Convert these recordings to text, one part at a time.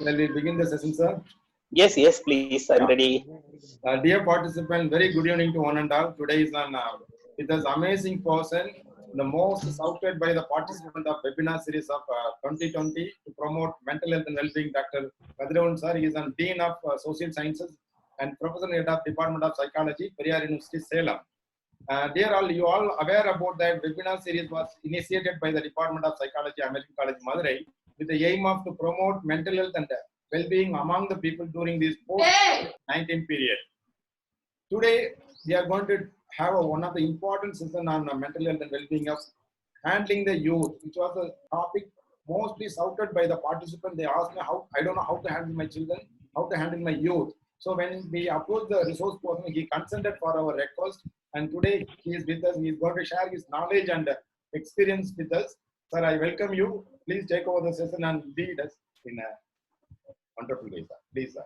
Shall we begin the session, sir? Yes, yes, please. I'm ready. Dear participants, very good evening to one and all. Today is an with this amazing person, the most sought by the participant of webinar series of 2020 to promote mental health and well-being. Dr. Kadiravan sir, he is a Dean of Social Sciences and Professor Head of Department of Psychology, Periyar University, Salem. Dear all, you all aware about that webinar series was initiated by the Department of Psychology, American College, Madurai, with the aim of to promote mental health and well-being among the people during this post-19 period. Today, we are going to have one of the important sessions on mental health and well-being of handling the youth, which was a topic mostly souted by the participants. They asked me how I don't know how to handle my children, how to handle my youth. So when we approached the resource person, he consented for our request, and today he is with us. He is going to share his knowledge and experience with us. Sir, I welcome you. Please take over the session and lead us in a wonderful way, sir. Please, sir.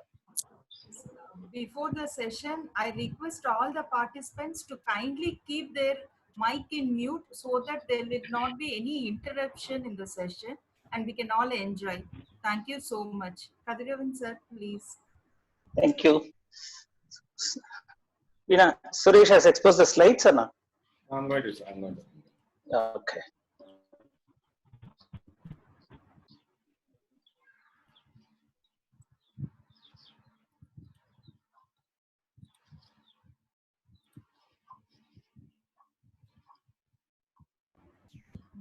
Before the session, I request all the participants to kindly keep their mic in mute so that there will not be any interruption in the session and we can all enjoy. Thank you so much. Kadiravan sir, please. Thank you. Suresh has exposed the slides or not? I'm going to, sir. I'm going to. Okay.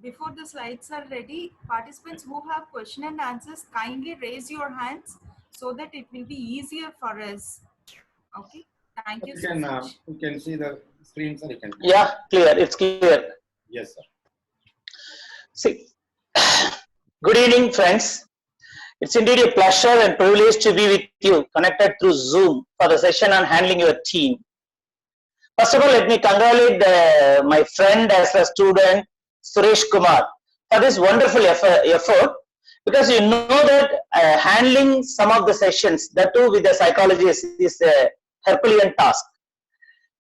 Before the slides are ready, participants who have question and answers, kindly raise your hands so that it will be easier for us. Okay, thank you so much. You can see the screen, sir. You can. Yeah, clear. It's clear. Yes, sir. See, good evening, friends. It's indeed a pleasure and privilege to be with you, connected through Zoom for the session on handling your teen. First of all, let me congratulate my friend as a student, Suresh Kumar, for this wonderful effort, because you know that handling some of the sessions, that too with the psychologist, is a Herculean task.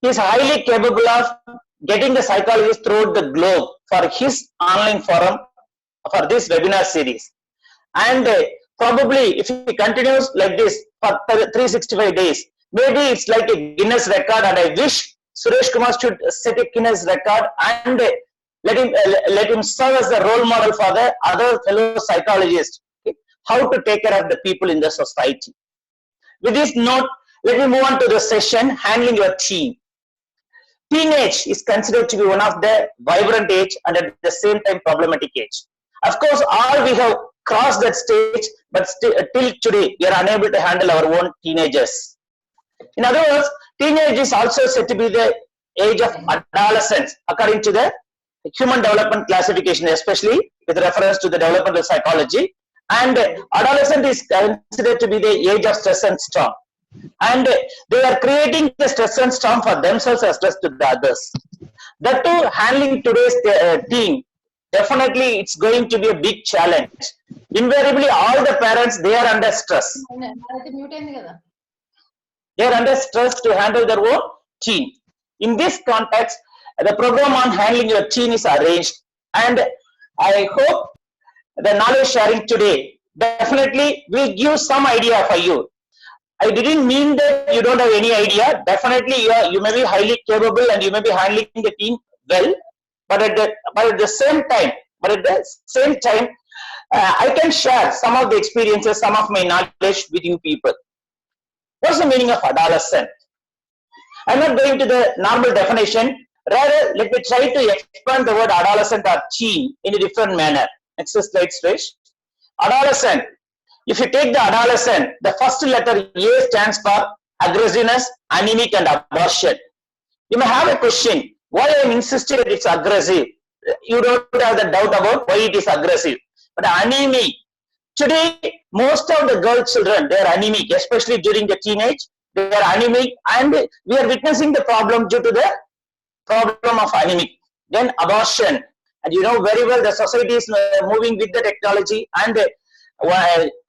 He is highly capable of getting the psychologist throughout the globe for his online forum for this webinar series. And probably if he continues like this for 365 days, maybe it's like a Guinness record, and I wish Suresh Kumar should set a Guinness record and let him serve as a role model for the other fellow psychologists, okay, how to take care of the people in the society. With this note, let me move on to the session, handling your teen. Teenage is considered to be one of the vibrant age and at the same time problematic age. Of course, all we have crossed that stage, but still, till today, we are unable to handle our own teenagers. In other words, teenage is also said to be the age of adolescence, according to the human development classification, especially with reference to the developmental psychology. And adolescent is considered to be the age of stress and storm. And they are creating the stress and storm for themselves as well as to the others. That too, handling today's teen, definitely it's going to be a big challenge. Invariably, all the parents, they are under stress. They are under stress to handle their own teen. In this context, the program on handling your teen is arranged, and I hope the knowledge sharing today definitely will give some idea for you. I didn't mean that you don't have any idea. Definitely, you may be highly capable and you may be handling the teen well, but at the same time, I can share some of the experiences, some of my knowledge with you people. What's the meaning of adolescent? I'm not going to the normal definition. Rather, let me try to expand the word adolescent or teen in a different manner. Next slide, Suresh. Adolescent. If you take the adolescent, the first letter A stands for aggressiveness, anemic, and abortion. You may have a question, why I am insisting that it's aggressive? You don't have the doubt about why it is aggressive. But anemic. Today, most of the girl children, they are anemic, especially during the teenage. They are anemic, and we are witnessing the problem due to the problem of anemic. Then abortion, and you know very well the society is moving with the technology, and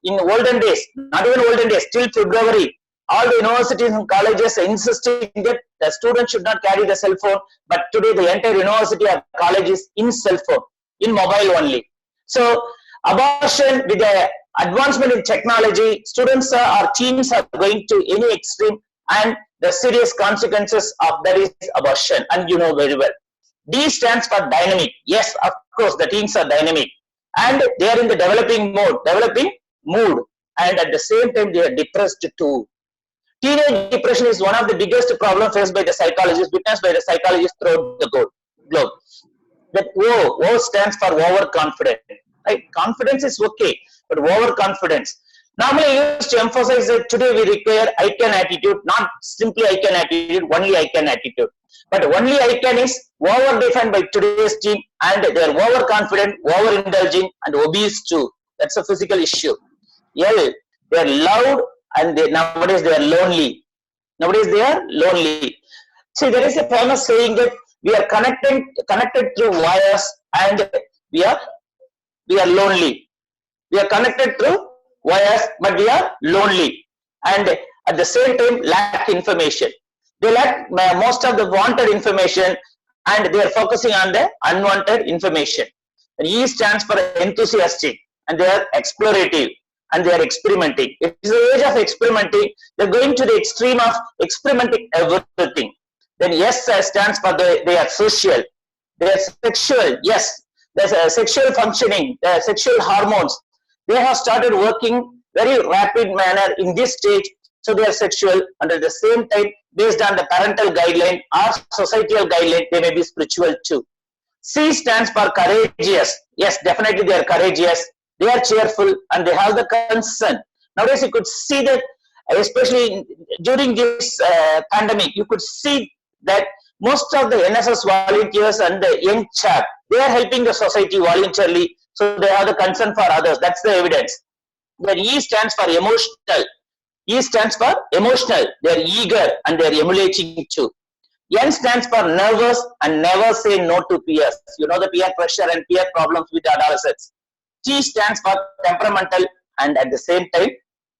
in olden days, not even olden days, till February, all the universities and colleges are insisting that the students should not carry the cell phone, but today the entire university or college is in cell phone, in mobile only. So abortion with the advancement in technology, students or teens are going to any extreme, and the serious consequences of that is abortion, and you know very well. D stands for dynamic. Yes, of course, the teens are dynamic, and they are in the developing mood, and at the same time they are depressed too. Teenage depression is one of the biggest problems faced by the psychologists, witnessed by the psychologists throughout the globe. That O stands for overconfident. Right? Confidence is okay, but overconfidence. Normally, I used to emphasize that today we require I can attitude, not simply I can attitude, only I can attitude. But only I can is over-defined by today's teen, and they are overconfident, over-indulging, and obese too. That's a physical issue. L, they are loud, and nowadays they are lonely. Nowadays they are lonely. See, there is a famous saying that we are connected through wires, and we are lonely. We are connected through wires, but we are lonely, and at the same time lack information. They lack most of the wanted information, and they are focusing on the unwanted information. And E stands for enthusiastic, and they are explorative, and they are experimenting. It is the age of experimenting. They are going to the extreme of experimenting everything. Then S stands for they are social, they are sexual. Yes, there's a sexual functioning, the sexual hormones. They have started working very rapid manner in this stage, so they are sexual, and at the same time, based on the parental guideline or societal guideline, they may be spiritual too. C stands for courageous. Yes, definitely they are courageous. They are cheerful, and they have the concern. Nowadays, you could see that, especially during this pandemic, you could see that most of the NSS volunteers and the young chap, they are helping the society voluntarily, so they have the concern for others. That's the evidence. Then E stands for emotional. E stands for emotional. They are eager, and they are emulating too. N stands for nervous, and never say no to peers. You know the peer pressure and peer problems with adolescents. T stands for temperamental, and at the same time,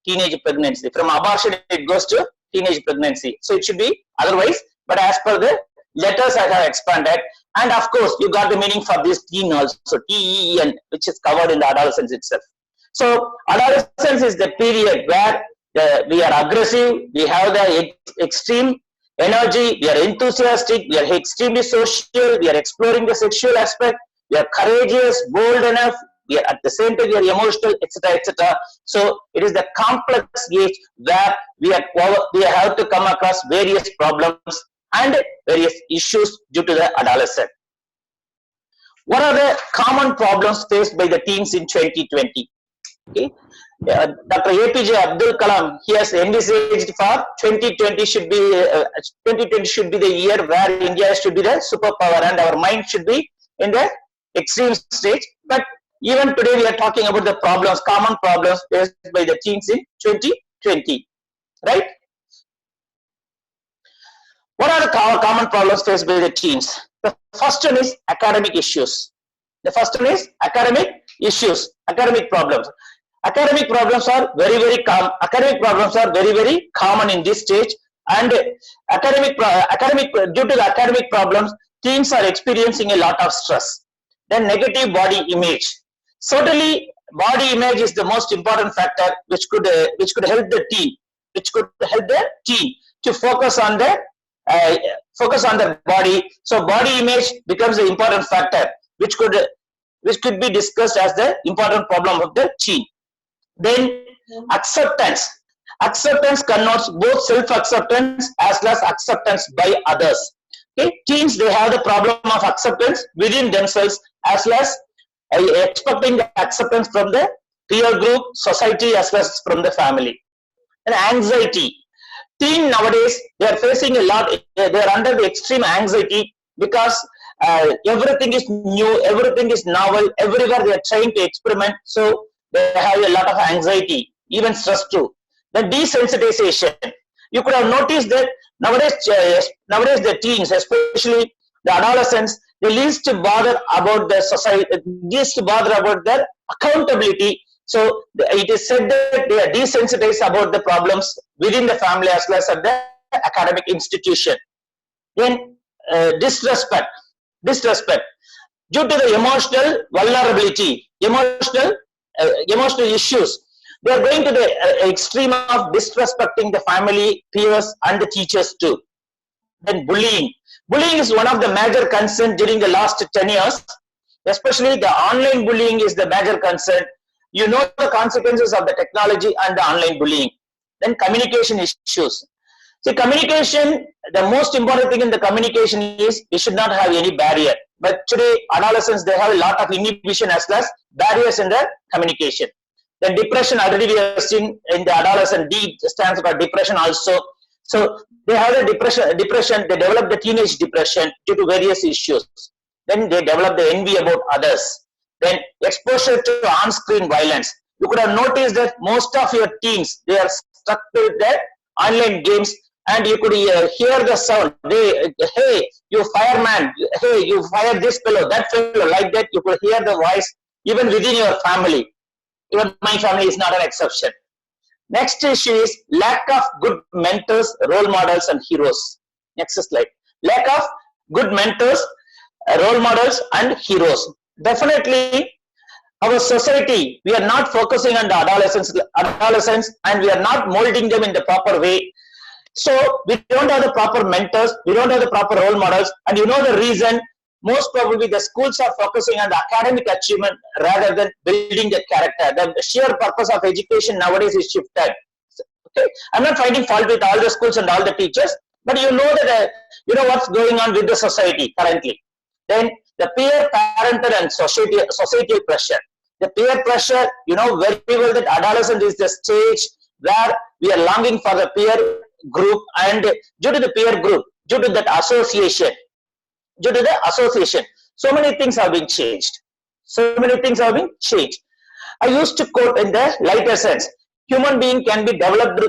teenage pregnancy. From abortion, it goes to teenage pregnancy. So it should be otherwise, but as per the letters I have expanded, and of course, you got the meaning for this teen also, TEEN, which is covered in the adolescence itself. So adolescence is the period where we are aggressive, we have the extreme energy, we are enthusiastic, we are extremely social, we are exploring the sexual aspect, we are courageous, bold enough, we are at the same time we are emotional, etc., etc. So it is the complex age where we have to come across various problems and various issues due to the adolescent. What are the common problems faced by the teens in 2020? Okay. Dr. APJ Abdul Kalam, he has envisaged for 2020 should be the year where India should be the superpower, and our mind should be in the extreme stage. But even today we are talking about the problems, common problems faced by the teens in 2020, right? What are the common problems faced by the teens? The first one is academic issues. The first one is academic issues, academic problems. Academic problems are very common. Academic problems are very common in this stage, and due to the academic problems, teens are experiencing a lot of stress. Then negative body image. Certainly, body image is the most important factor which could help the teen, to focus on the body. So body image becomes the important factor which could be discussed as the important problem of the teen. Then acceptance. Acceptance connotes both self-acceptance as well as acceptance by others. Okay, teens, they have the problem of acceptance within themselves as well as expecting the acceptance from the peer group, society, as well as from the family. And anxiety. Teen nowadays, they are facing a lot. They are under the extreme anxiety because everything is new, everything is novel. Everywhere they are trying to experiment, so they have a lot of anxiety, even stress too. The desensitization. You could have noticed that nowadays the teens, especially the adolescents, they least bother about the society, least bother about their accountability. So it is said that they are desensitized about the problems within the family as well as at the academic institution. Then disrespect. Due to the emotional vulnerability, emotional issues, They are going to the extreme of disrespecting the family, peers, and the teachers too. Then bullying. Bullying is one of the major concerns during the last 10 years. Especially the online bullying is the major concern. You know the consequences of the technology and the online bullying. Then communication issues. See, communication, the most important thing in the communication is we should not have any barrier. But today, adolescents, they have a lot of inhibition as well as barriers in the communication. Then depression, already we have seen in the adolescent, D stands for depression also. So they have the depression, they develop the teenage depression due to various issues. Then they develop the envy about others. Then exposure to on-screen violence. You could have noticed that most of your teens, they are stuck with the online games, and you could hear the sound. Hey, you fireman, hey, you fire this fellow, that fellow, like that. You could hear the voice even within your family. Even my family is not an exception. Next issue is lack of good mentors, role models, and heroes. Next slide. Lack of good mentors, role models, and heroes. Definitely, our society, we are not focusing on the adolescents, and we are not molding them in the proper way. So we don't have the proper mentors, we don't have the proper role models, and you know the reason. Most probably the schools are focusing on the academic achievement rather than building the character. The sheer purpose of education nowadays is shifted. Okay, I'm not finding fault with all the schools and all the teachers, but you know that you know what's going on with the society currently. Then the peer, parental, and societal pressure. The peer pressure, you know very well that adolescent is the stage where we are longing for the peer group, and due to the peer group, due to that association, so many things have been changed. I used to quote in the lighter sense, human being can be developed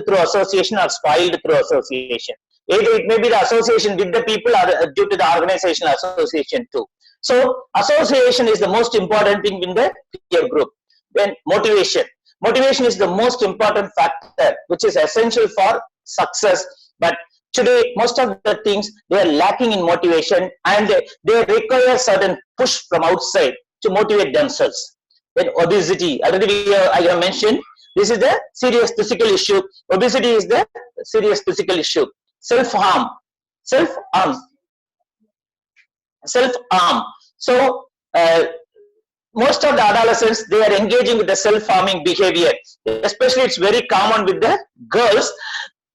through association or spoiled through association. Either it may be the association with the people or due to the organizational association too. So association is the most important thing in the peer group. Then motivation. Motivation is the most important factor which is essential for success. But today, most of the things, they are lacking in motivation, and they require certain push from outside to motivate themselves. Then obesity, already I have mentioned, this is the serious physical issue. Obesity is the serious physical issue. Self-harm. So, most of the adolescents, they are engaging with the self-harming behavior. Especially, it's very common with the girls.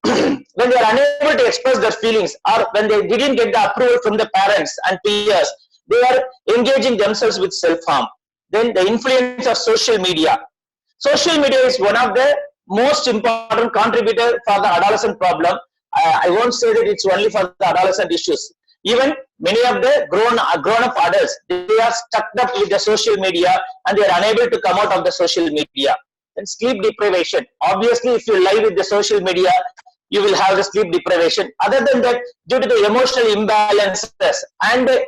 When they are unable to express their feelings, or when they didn't get the approval from the parents and peers, they are engaging themselves with self-harm. Then the influence of social media. Social media is one of the most important contributor for the adolescent problem. I won't say that it's only for the adolescent issues. Even many of the grown-up adults, they are stuck up with the social media, and they are unable to come out of the social media. And sleep deprivation. Obviously, if you live with the social media, you will have the sleep deprivation. Other than that, due to the emotional imbalances and the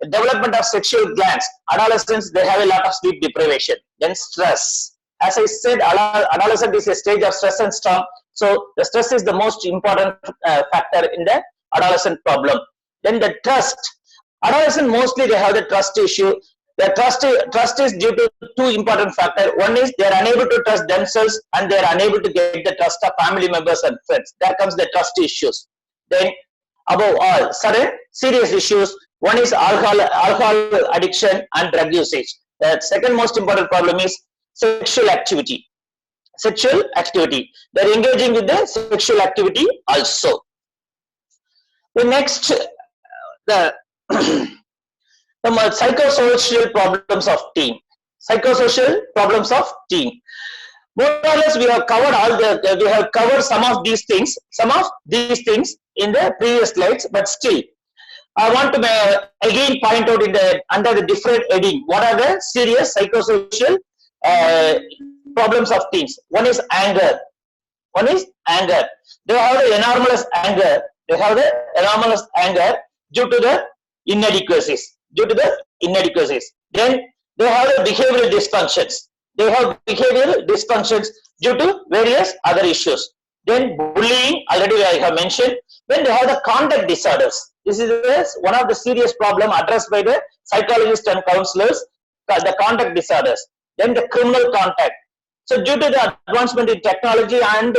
development of sexual glands, adolescents, they have a lot of sleep deprivation. Then stress. As I said, adolescent is a stage of stress and storm. So the stress is the most important factor in the adolescent problem. Then the trust. Adolescent, mostly they have the trust issue. The trust is due to two important factors. One is they are unable to trust themselves, and they are unable to get the trust of family members and friends. There comes the trust issues. Then above all, certain serious issues. One is alcohol addiction and drug usage. The second most important problem is sexual activity. They are engaging with the sexual activity also. The next, the psychosocial problems of teen. More or less, we have covered some of these things in the previous slides, but still, I want to again point out under the different heading, what are the serious psychosocial problems of teens. One is anger. They have the enormous anger due to the inadequacies. Then they have the behavioral dysfunctions. Due to various other issues. Then bullying, already I have mentioned. Then they have the conduct disorders. This is one of the serious problem addressed by the psychologists and counselors, the conduct disorders. Then the criminal conduct. So due to the advancement in technology and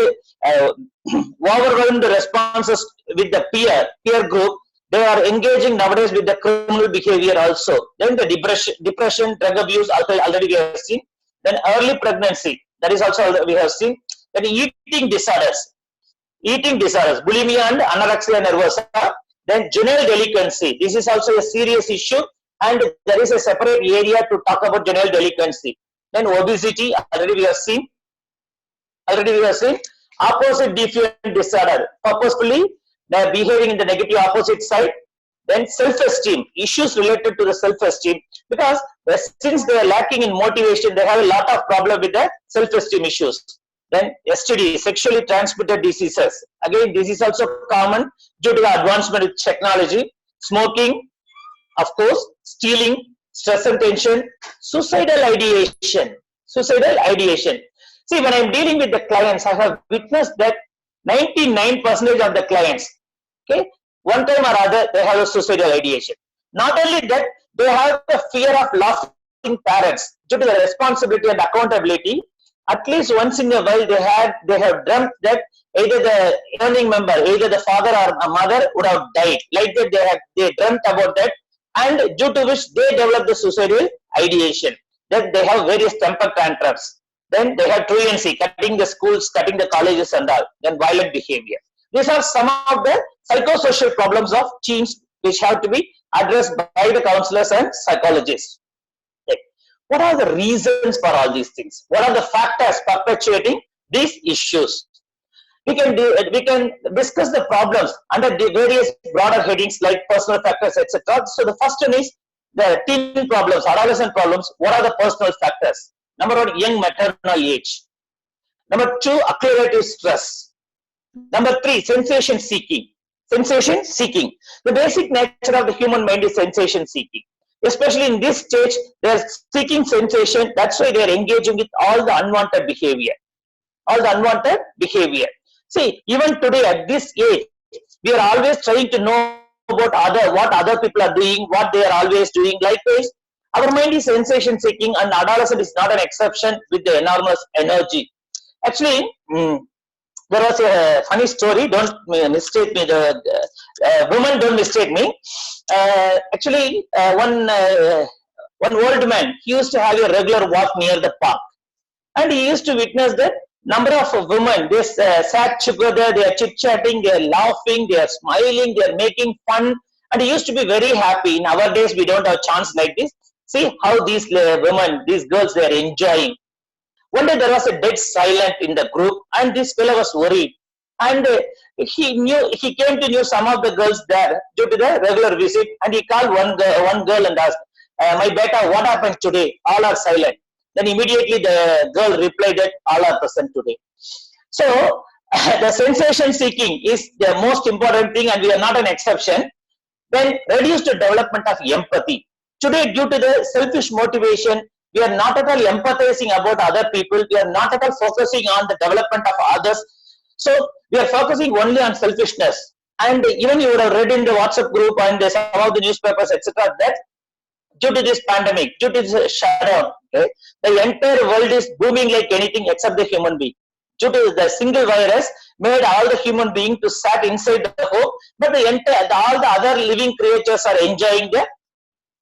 overwhelmed responses with the peer group, they are engaging nowadays with the criminal behavior also. Then the depression, drug abuse, already we have seen. Then early pregnancy, that is also we have seen. Then eating disorders, bulimia and anorexia nervosa. Then juvenile delinquency, this is also a serious issue, and there is a separate area to talk about juvenile delinquency. Then obesity, already we have seen. Opposite defiant disorder, purposefully they are behaving in the negative opposite side. Then self-esteem, issues related to the self-esteem, because since they are lacking in motivation, they have a lot of problem with the self-esteem issues. Then STD, sexually transmitted diseases, again this is also common due to the advancement of technology. Smoking, of course, stealing, stress and tension, suicidal ideation. See, when I'm dealing with the clients, I have witnessed that 99% of the clients, okay, one time or other, they have a suicidal ideation. Not only that, they have the fear of losing parents due to the responsibility and accountability. At least once in a while, they have dreamt that either the earning member, either the father or a mother would have died. Like that, they dreamt about that, and due to which they develop the suicidal ideation. That they have various temper tantrums. Then they have truancy, cutting the schools, cutting the colleges and all. Then violent behavior. These are some of the psychosocial problems of teens which have to be addressed by the counselors and psychologists. Okay. What are the reasons for all these things? What are the factors perpetuating these issues? We can discuss the problems under the various broader headings like personal factors, etc. So the first one is the teen problems, adolescent problems. What are the personal factors? Number one, young maternal age. Number two, accumulative stress. Number three, sensation seeking. The basic nature of the human mind is sensation seeking. Especially in this stage, they are seeking sensation. That's why they are engaging with all the unwanted behavior. See, even today at this age, we are always trying to know about what other people are doing, what they are always doing. Likewise, our mind is sensation seeking, and adolescent is not an exception with the enormous energy. Actually, there was a funny story. Don't mistake me. Women, don't mistake me. One old man, he used to have a regular walk near the park, and he used to witness that number of women. They sat together. They are chit chatting. They are laughing. They are smiling. They are making fun, and he used to be very happy. In our days, we don't have a chance like this. See how these women, these girls, they are enjoying. One day there was a dead silence in the group, and this fellow was worried. And he came to know some of the girls there due to the regular visit, and he called one girl and asked, "My beta, what happened today? All are silent." Then immediately the girl replied that all are present today. So the sensation seeking is the most important thing, and we are not an exception. Then reduce the development of empathy. Today, due to the selfish motivation, we are not at all empathizing about other people. We are not at all focusing on the development of others. So we are focusing only on selfishness. And even you would have read in the WhatsApp group and some of the newspapers, etc., that due to this pandemic, due to this shutdown, okay, the entire world is booming like anything except the human being. Due to the single virus, made all the human beings to sat inside the home, but all the other living creatures are enjoying the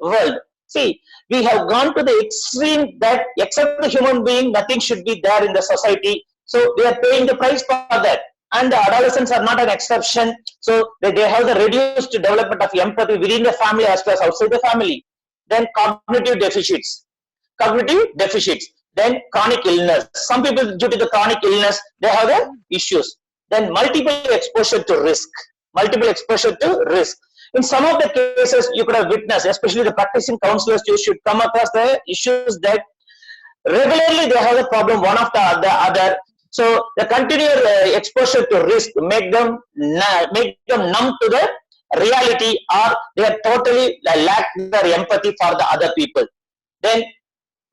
world. See, we have gone to the extreme that except the human being, nothing should be there in the society. So they are paying the price for that. And the adolescents are not an exception. So they have the reduced development of empathy within the family as well as outside the family. Then cognitive deficits. Then chronic illness. Some people, due to the chronic illness, they have the issues. Then multiple exposure to risk. In some of the cases, you could have witnessed, especially the practicing counselors, you should come across the issues that regularly they have a problem one after the other. So the continual exposure to risk make them numb to the reality, or they are totally lack their empathy for the other people. Then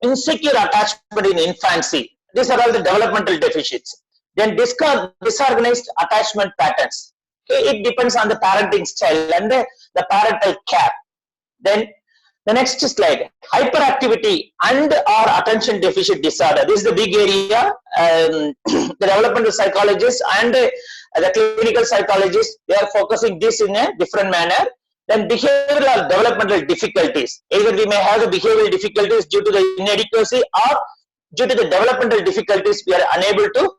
insecure attachment in infancy. These are all the developmental deficits. Then disorganized attachment patterns. Okay, it depends on the parenting style and the parental care. Then The next slide, hyperactivity and or attention deficit disorder. This is the big area. The developmental psychologists and the clinical psychologists, they are focusing this in a different manner. Then behavioral or developmental difficulties. Either we may have the behavioral difficulties due to the inadequacy or due to the developmental difficulties, we are unable to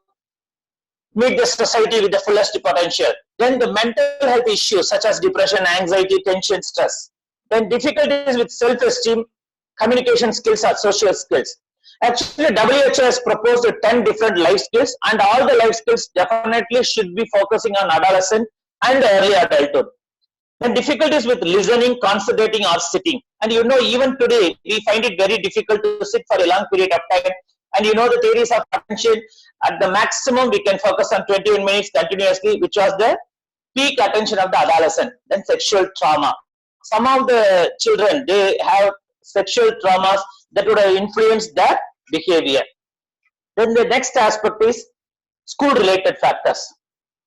meet the society with the fullest potential. Then the mental health issues such as depression, anxiety, tension, stress. Then difficulties with self-esteem, communication skills or social skills. Actually, WHO has proposed 10 different life skills, and all the life skills definitely should be focusing on adolescent and early adulthood. Then difficulties with listening, concentrating or sitting. And you know, even today, we find it very difficult to sit for a long period of time. And you know the theories of attention, at the maximum we can focus on 21 minutes continuously, which was the peak attention of the adolescent. Then sexual trauma. Some of the children, they have sexual traumas that would have influenced their behavior. Then the next aspect is school-related factors.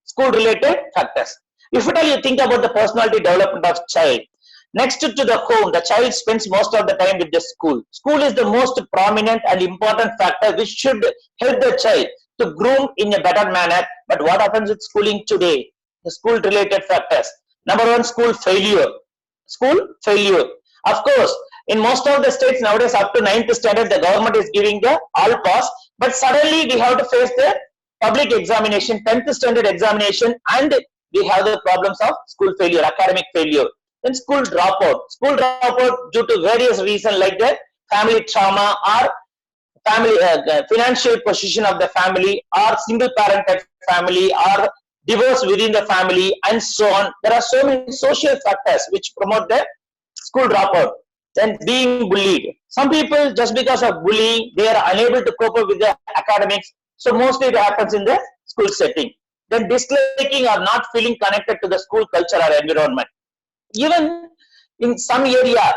School-related factors. If at all you think about the personality development of child, next to the home, the child spends most of the time with the school. School is the most prominent and important factor which should help the child to groom in a better manner. But what happens with schooling today? The school-related factors. Number one, school failure. School failure. Of course, in most of the states nowadays, up to 9th standard, the government is giving the all pass. But suddenly we have to face the public examination, 10th standard examination, and we have the problems of school failure, academic failure. Then school dropout. School dropout due to various reasons like the family trauma or family financial position of the family or single parented family or divorce within the family and so on. There are so many social factors which promote the school dropout. Then being bullied. Some people, just because of bullying, they are unable to cope up with the academics. So mostly it happens in the school setting. Then disliking or not feeling connected to the school culture or environment. Even in some area,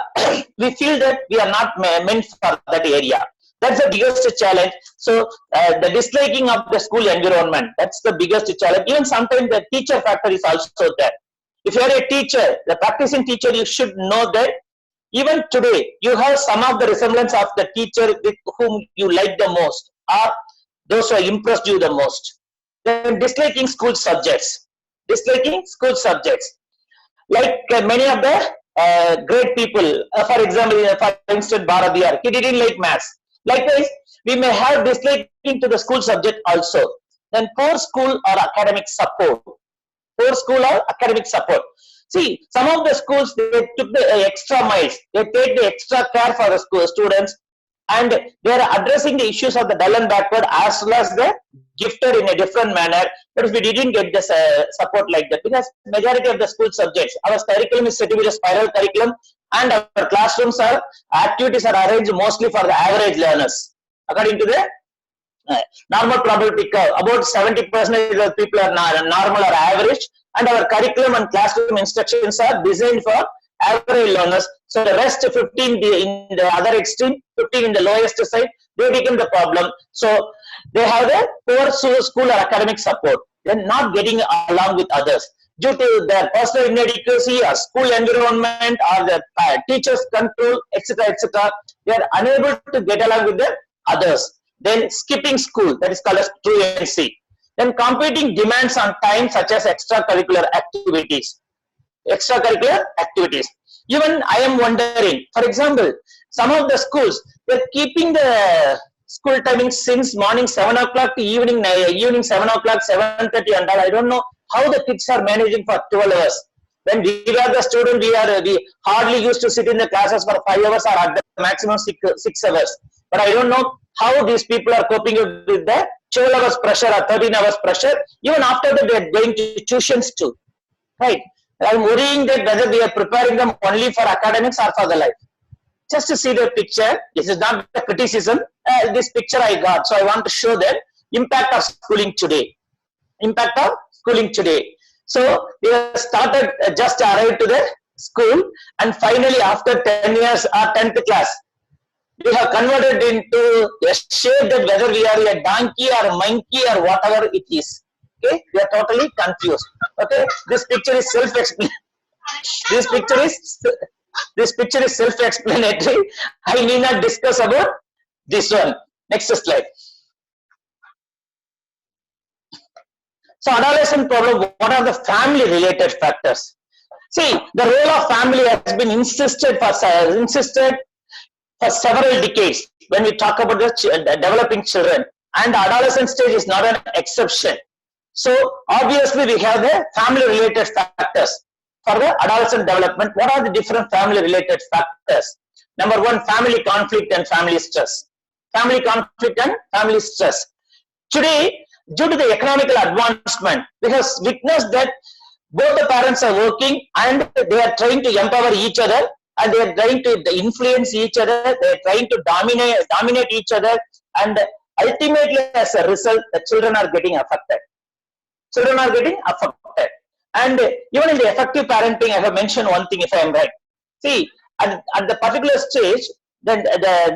we feel that we are not meant for that area. That's the biggest challenge. So the disliking of the school environment, that's the biggest challenge. Even sometimes the teacher factor is also there. If you are a teacher, the practicing teacher, you should know that even today, you have some of the resemblance of the teacher with whom you like the most or those who have impressed you the most. Then disliking school subjects. Disliking school subjects. Like many of the great people, for example, for instance, Bharadiyar, he didn't like maths. Likewise, we may have disliking to the school subject also. Then poor school or academic support. Poor school or academic support. See, some of the schools, they took the extra miles. They take the extra care for the school students, and they are addressing the issues of the dull and backward as well as the gifted in a different manner. But if we didn't get this support like that, because majority of the school subjects, our curriculum is set to be a spiral curriculum, and our classrooms are activities are arranged mostly for the average learners. According to the normal probability curve, about 70% of people are normal or average, and our curriculum and classroom instructions are designed for average learners. So the rest 15 in the other extreme, 15 in the lowest side, they become the problem. So they have a poor school or academic support. They're not getting along with others due to their personal inadequacy or school environment or the teachers' control, etc., etc. They are unable to get along with the others. Then skipping school, that is called as truancy. Then competing demands on time such as extracurricular activities. Extracurricular activities. Even I am wondering, for example, some of the schools, they're keeping the school timing since morning 7 o'clock to evening 7 o'clock, 7:30 and all. I don't know how the kids are managing for 12 hours. When we were the student, we hardly used to sit in the classes for 5 hours or at the maximum 6 hours. But I don't know how these people are coping with the 12 hours pressure or 13 hours pressure. Even after that, they are going to tuitions too. Right? I'm worrying that whether we are preparing them only for academics or for the life. Just to see the picture, this is not a criticism. This picture I got, so I want to show the impact of schooling today. Impact of schooling today. So we have started, just arrived to the school, and finally after 10 years or 10th class, we have converted into a shape that whether we are a donkey or a monkey or whatever it is. Okay, we are totally confused. Okay, this picture is self-explanatory. This picture is This picture is self-explanatory. I need not discuss about this one. Next slide. So adolescent problem, what are the family related factors? See, the role of family has been insisted for several decades when we talk about the developing children, and the adolescent stage is not an exception. So obviously we have the family related factors for the adolescent development. What are the different family related factors? Number one, family conflict and family stress. Family conflict and family stress. Today, due to the economical advancement, we have witnessed that both the parents are working and they are trying to empower each other, and they are trying to influence each other, they are trying to dominate each other, and ultimately as a result, the children are getting affected. Children are getting affected. And even in the effective parenting, I have mentioned one thing, if I am right. See, at the particular stage, the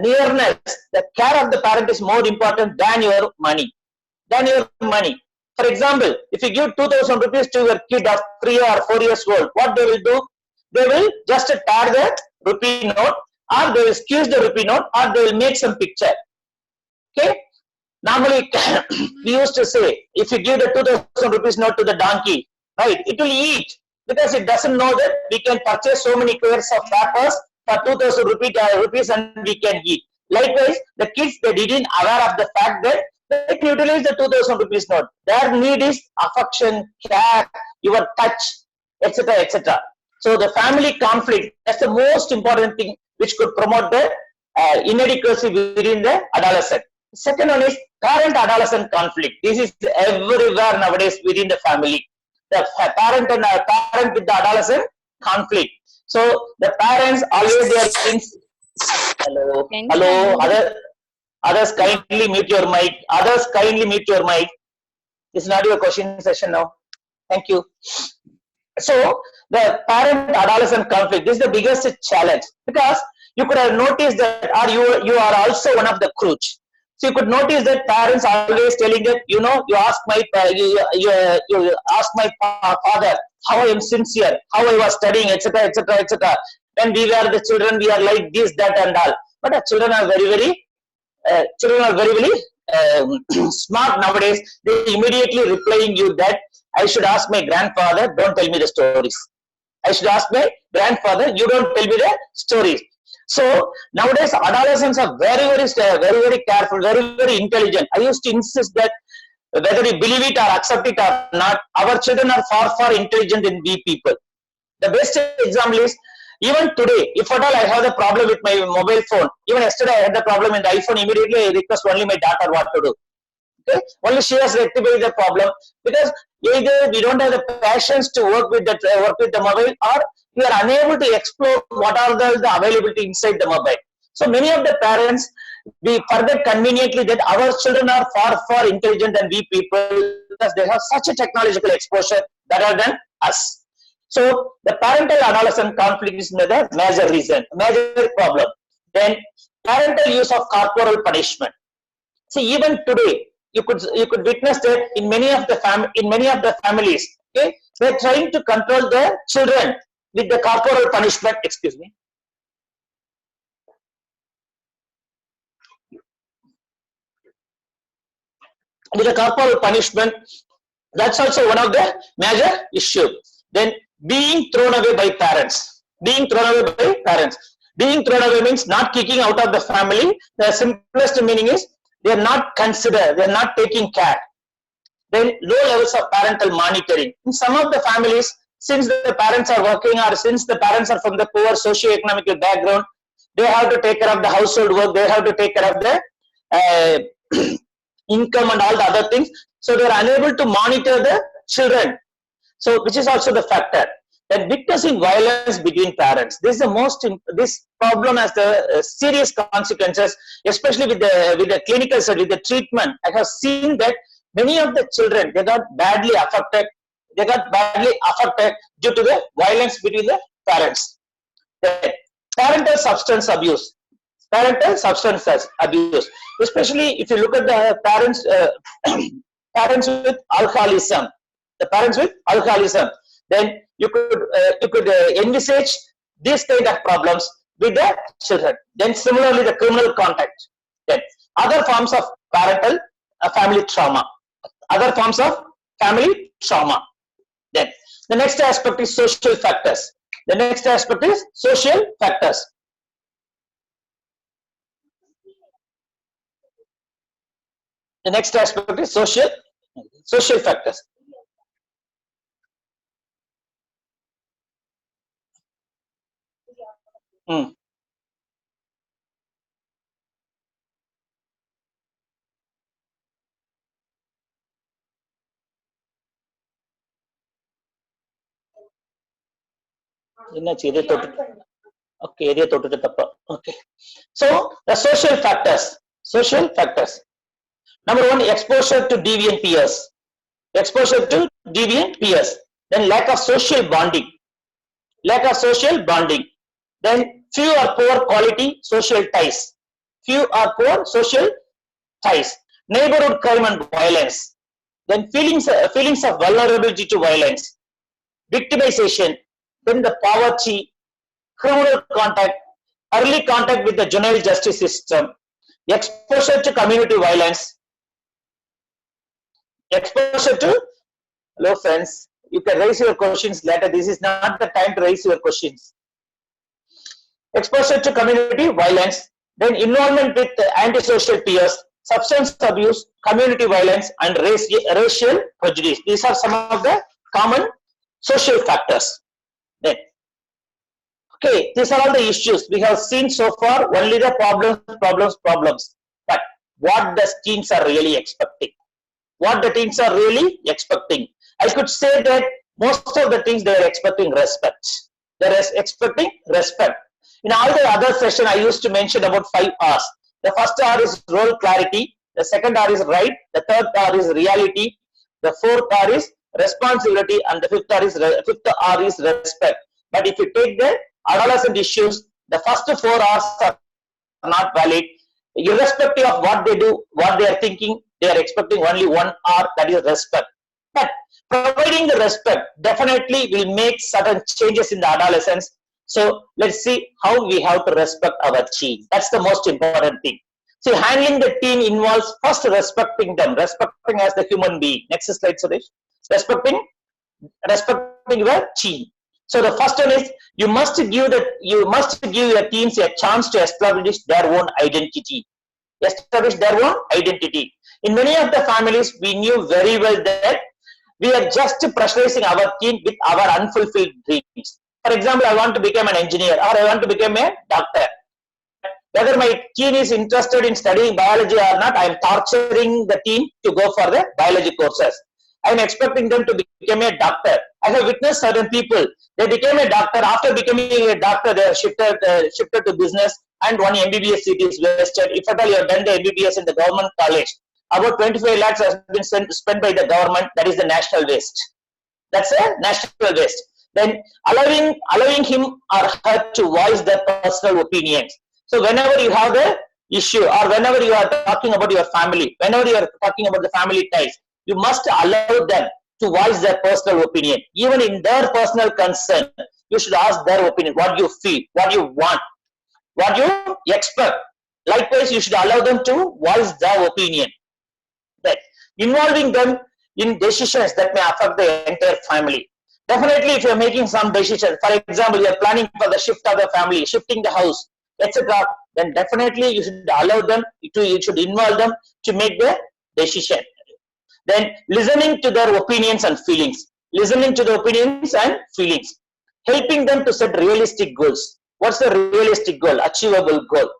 nearness, the care of the parent is more important than your money. For example, if you give 2,000 rupees to your kid of 3 or 4 years old, what they will do? They will just tear the rupee note, or they will squeeze the rupee note, or they will make some picture. Okay? Normally, we used to say, if you give the 2,000 rupees note to the donkey, right, it will eat, because it doesn't know that we can purchase so many pairs of wrappers for 2,000 rupees and we can eat. Likewise, the kids, they didn't aware of the fact that they can utilize the 2,000 rupees note. Their need is affection, care, your touch, etc., etc. So the family conflict, that's the most important thing which could promote the inadequacy within the adolescent. Second one is parent-adolescent conflict. This is everywhere nowadays within the family. The parent with the adolescent conflict. So the parents always they are in. Hello. Others kindly mute your mic. It's not your question session now. Thank you. So the parent-adolescent conflict, this is the biggest challenge, because you could have noticed that, or you are also one of the crutch. So you could notice that parents are always telling that, you ask my father how I am sincere, how I was studying, etc., etc., etc. When we were the children, we are like this, that, and all. But the children are very smart nowadays. They immediately replying you that I should ask my grandfather, don't tell me the stories. I should ask my grandfather, you don't tell me the stories. So nowadays adolescents are very careful, very intelligent. I used to insist that whether you believe it or accept it or not, our children are far intelligent than we people. The best example is, even today, if at all I have the problem with my mobile phone, even yesterday I had the problem in the iPhone, immediately I request only my daughter what to do. Okay? Only she has rectified the problem, because either we don't have the passions to work with the mobile, or we are unable to explore what are the availability inside the mobile. So many of the parents, we forget conveniently that our children are far intelligent than we people, because they have such a technological exposure better than us. So the parental-adolescent conflict is the major problem. Then parental use of corporal punishment. See, even today, you could witness that in many of the families, okay, they're trying to control their children with the corporal punishment. Excuse me. With the corporal punishment, that's also one of the major issues. Then being thrown away by parents. Being thrown away means not kicking out of the family. The simplest meaning is they are not considered, they are not taking care. Then low levels of parental monitoring. In some of the families, since the parents are working, or since the parents are from the poor socio-economic background, they have to take care of the household work, they have to take care of the income and all the other things. So they are unable to monitor the children. So which is also the factor. Then witnessing violence between parents. This problem has the serious consequences, especially with the clinical study, with the treatment. I have seen that many of the children, they got badly affected due to the violence between the parents. Then parental substance abuse, especially if you look at the parents with alcoholism. Then you could envisage these kind of problems with the children. Then similarly, the criminal contact. Then other forms of parental family trauma. Other forms of family trauma. Then the next aspect is social factors. The next aspect is social factors. The next aspect is social factors. Okay, okay. So the social factors. Social factors. Number one, exposure to deviant peers. Exposure to deviant peers. Then lack of social bonding. Lack of social bonding. Then few or poor quality social ties. Few or poor social ties. Neighborhood crime and violence. Then feelings of vulnerability to violence. Victimization. Then the poverty, criminal contact, early contact with the juvenile justice system, exposure to community violence, exposure to, hello friends, you can raise your questions later. This is not the time to raise your questions. Exposure to community violence, then involvement with antisocial peers, substance abuse, community violence, and racial prejudice. These are some of the common social factors. Then, okay, these are all the issues we have seen so far. Only the problems. But what the teens are really expecting? What the teens are really expecting? I could say that most of the things they are expecting respect. They are expecting respect. In all the other session, I used to mention about 5 R's. The first R is role clarity. The second R is right. The third R is reality. The fourth R is responsibility, and the fifth R is respect. But if you take the adolescent issues, the first 4 R's are not valid. Irrespective of what they do, what they are thinking, they are expecting only 1 R, that is respect. But providing the respect definitely will make certain changes in the adolescence. So let's see how we have to respect our teen. That's the most important thing. See, handling the teen involves first respecting them, respecting as the human being. Next slide, Suresh. Respecting your teen. So the first one is you must give your teens a chance to establish their own identity. In many of the families, we knew very well that we are just pressurizing our teen with our unfulfilled dreams. For example, I want to become an engineer, or I want to become a doctor. Whether my teen is interested in studying biology or not, I am torturing the teen to go for the biology courses. I am expecting them to become a doctor. I have witnessed certain people, they became a doctor. After becoming a doctor, they are shifted to business, and one MBBS seat is wasted. If at all you have done the MBBS in the government college, about 25 lakhs has been spent by the government. That is the national waste. That's a national waste. Then allowing him or her to voice their personal opinions. So whenever you have the issue, or whenever you are talking about your family, whenever you are talking about the family ties, you must allow them to voice their personal opinion. Even in their personal concern, you should ask their opinion, what you feel, what you want, what you expect. Likewise, you should allow them to voice their opinion. That involving them in decisions that may affect the entire family. Definitely, if you are making some decisions, for example, you are planning for the shift of the family, shifting the house, etc., then definitely you should allow them you should involve them to make the decision. Then listening to their opinions and feelings. Helping them to set realistic goals. What's the realistic goal? Achievable goal.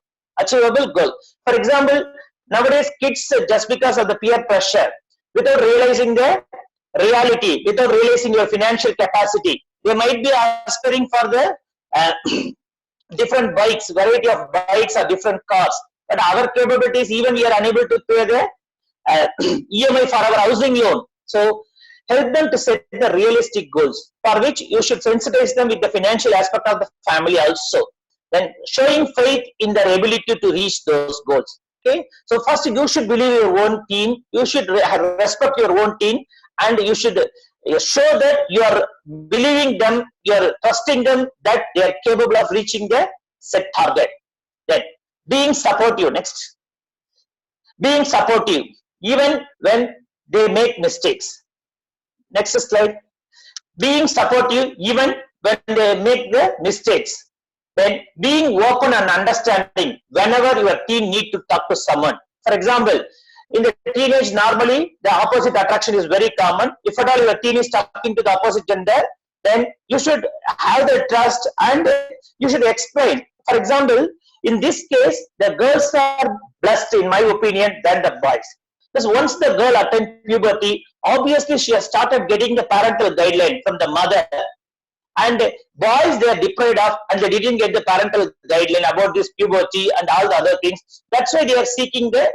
For example, nowadays kids, just because of the peer pressure, without realizing the reality, without realizing your financial capacity, they might be aspiring for the different bikes, variety of bikes or different cars. But our capabilities, even we are unable to pay the EMI for our housing loan. So help them to set the realistic goals, for which you should sensitize them with the financial aspect of the family also. Then showing faith in their ability to reach those goals. Okay, so first you should believe your own teen, you should respect your own teen, and you should show that you are believing them, you are trusting them that they are capable of reaching the set target. Then being supportive. Next, being supportive even when they make mistakes. Next slide. Being supportive even when they make the mistakes. Then being open and understanding whenever your teen need to talk to someone. For example, in the teenage, normally the opposite attraction is very common. If at all your teen is talking to the opposite gender, then you should have the trust and you should explain. For example, in this case, the girls are blessed, in my opinion, than the boys. Because once the girl attains puberty, obviously she has started getting the parental guideline from the mother. And boys, they are deprived of, and they didn't get the parental guideline about this puberty and all the other things. That's why they are seeking the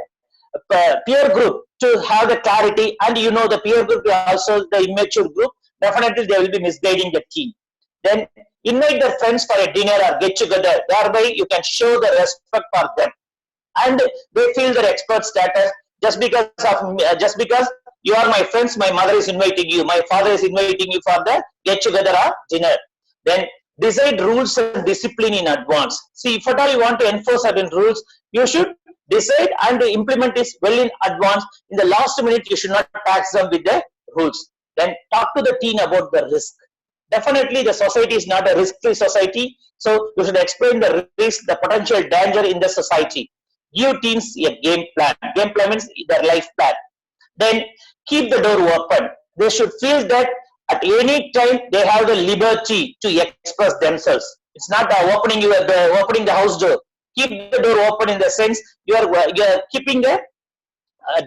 peer group to have the clarity. And you know, the peer group is also the immature group. Definitely, they will be misguiding the teen. Then invite their friends for a dinner or get together. Thereby, you can show the respect for them, and they feel their expert status just because you are my friends. My mother is inviting you. My father is inviting you for the get together or dinner. Then decide rules and discipline in advance. See, if at all you want to enforce certain rules, you should decide and implement this well in advance. In the last minute, you should not tax them with the rules. Then talk to the teen about the risk. Definitely, the society is not a risk-free society. So you should explain the risk, the potential danger in the society. Give teens a game plan. Game plan means their life plan. Then keep the door open. They should feel that at any time they have the liberty to express themselves. It's not opening the house door. Keep the door open in the sense you are keeping the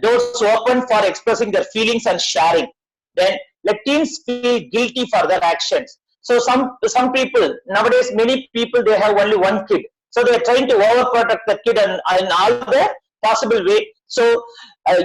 doors open for expressing their feelings and sharing. Then let teens feel guilty for their actions. So some people nowadays, many people, they have only one kid, so they are trying to overprotect the kid in all the possible way. So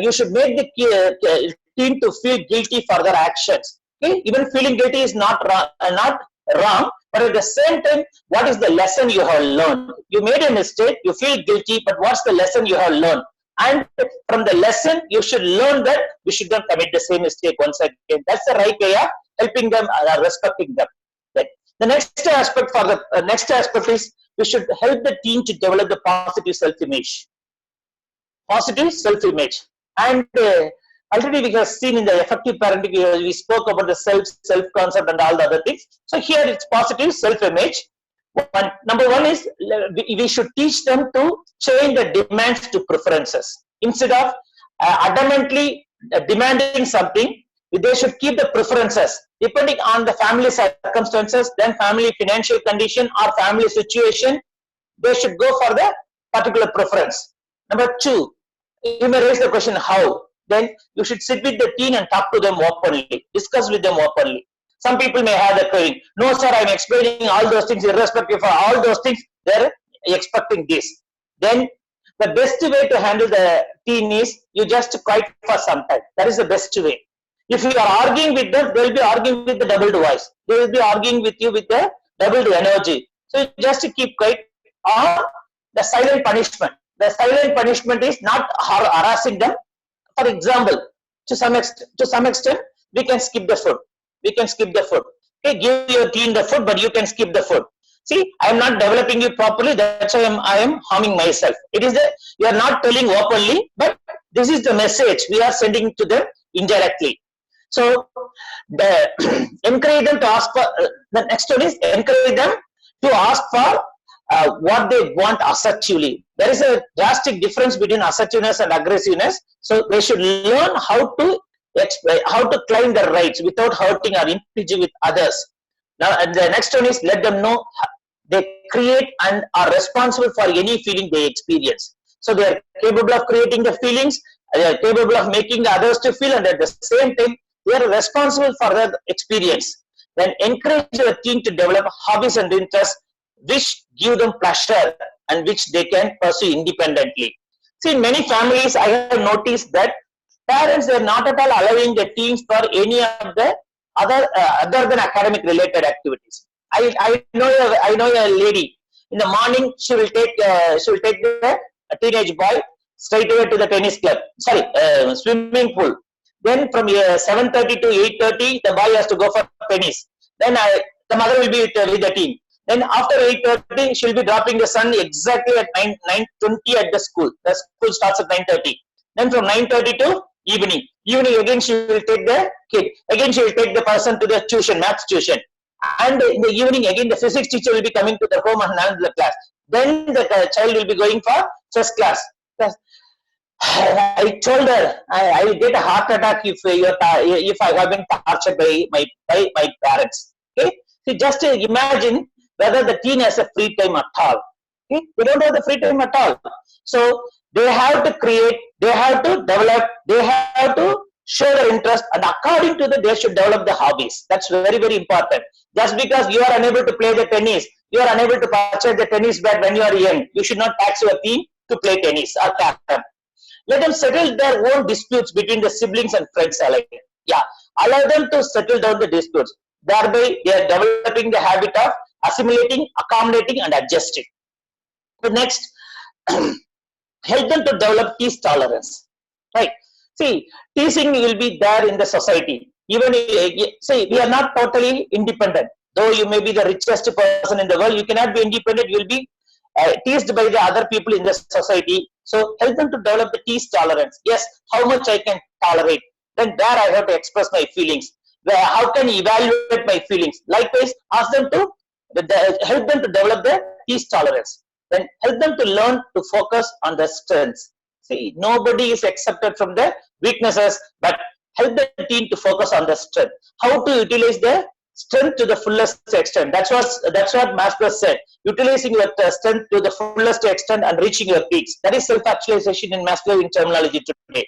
you should make the teen to feel guilty for their actions. Okay? Even feeling guilty is not wrong, but at the same time, what is the lesson you have learned? You made a mistake, you feel guilty, but what's the lesson you have learned? And from the lesson, you should learn that we should not commit the same mistake once again. That's the right way of helping them, respecting them. Right. The next aspect is we should help the teen to develop the positive self-image. Positive self-image. And already we have seen in the effective parenting, we spoke about the self-concept and all the other things. So here it's positive self-image. Number one is we should teach them to change the demands to preferences. Instead of adamantly demanding something, they should keep the preferences depending on the family circumstances, then family financial condition or family situation. They should go for the particular preference. Number two, you may raise the question how. Then you should sit with the teen and talk to them openly, discuss with them openly. Some people may have the query, no sir, I'm explaining all those things, irrespective of all those things, they're expecting this. Then the best way to handle the teen is you just quiet for some time. That is the best way. If you are arguing with them, they will be arguing with the doubled voice. They will be arguing with you with the doubled energy. So you just keep quiet. Or the silent punishment. The silent punishment is not harassing them. For example, to some extent, we can skip the food. We can skip the food. Okay, give your teen the food, but you can skip the food. See, I am not developing you properly. That's why I am harming myself. It is you are not telling openly, but this is the message we are sending to them indirectly. So, encourage them to ask for. The next one is encourage them to ask for what they want assertively. There is a drastic difference between assertiveness and aggressiveness. So they should learn how to claim their rights without hurting or infringing with others. Now, and the next one is let them know they create and are responsible for any feeling they experience. So they are capable of creating the feelings, they are capable of making the others to feel, and at the same time, they are responsible for their experience. Then encourage the teen to develop hobbies and interests which give them pleasure and which they can pursue independently. See, in many families, I have noticed that parents are not at all allowing the teens for any of the other than academic related activities. I know a lady. In the morning, she will take the teenage boy straight away to the tennis club. Swimming pool. Then from 7:30 to 8:30, the boy has to go for tennis. Then the mother will be with the team. Then after 8:30, she will be dropping the son exactly at 9:20 at the school. The school starts at 9:30. Then from 9:30 to evening. Evening again she will take the kid. Again she will take the person to the tuition, maths tuition. And in the evening again the physics teacher will be coming to the home and handle the class. Then the child will be going for chess class. I told her I will get a heart attack if I have been tortured by my parents. Okay, so just imagine whether the teen has a free time at all. Okay, they don't have the free time at all. So they have to create, they have to develop, they have to show their interest, and according to that they should develop the hobbies. That's very, very important. Just because you are unable to play the tennis, you are unable to purchase the tennis bat when you are young, you should not tax your teen to play tennis or carom. Let them settle their own disputes between the siblings and friends alike. Yeah, allow them to settle down the disputes. Thereby, they are developing the habit of assimilating, accommodating, and adjusting. The next, help them to develop tease tolerance. Right? See, teasing will be there in the society. Even see, we are not totally independent. Though you may be the richest person in the world, you cannot be independent. You will be teased by the other people in the society. So help them to develop the tease tolerance. Yes, how much I can tolerate. Then there I have to express my feelings. How can I evaluate my feelings? Likewise, ask them to help them to develop the tease tolerance. Then help them to learn to focus on their strengths. See, nobody is accepted from the weaknesses, but help the teen to focus on the strength. How to utilize the strength to the fullest extent. That's what Maslow said. Utilizing your strength to the fullest extent and reaching your peaks. That is self-actualization in Maslowian terminology today.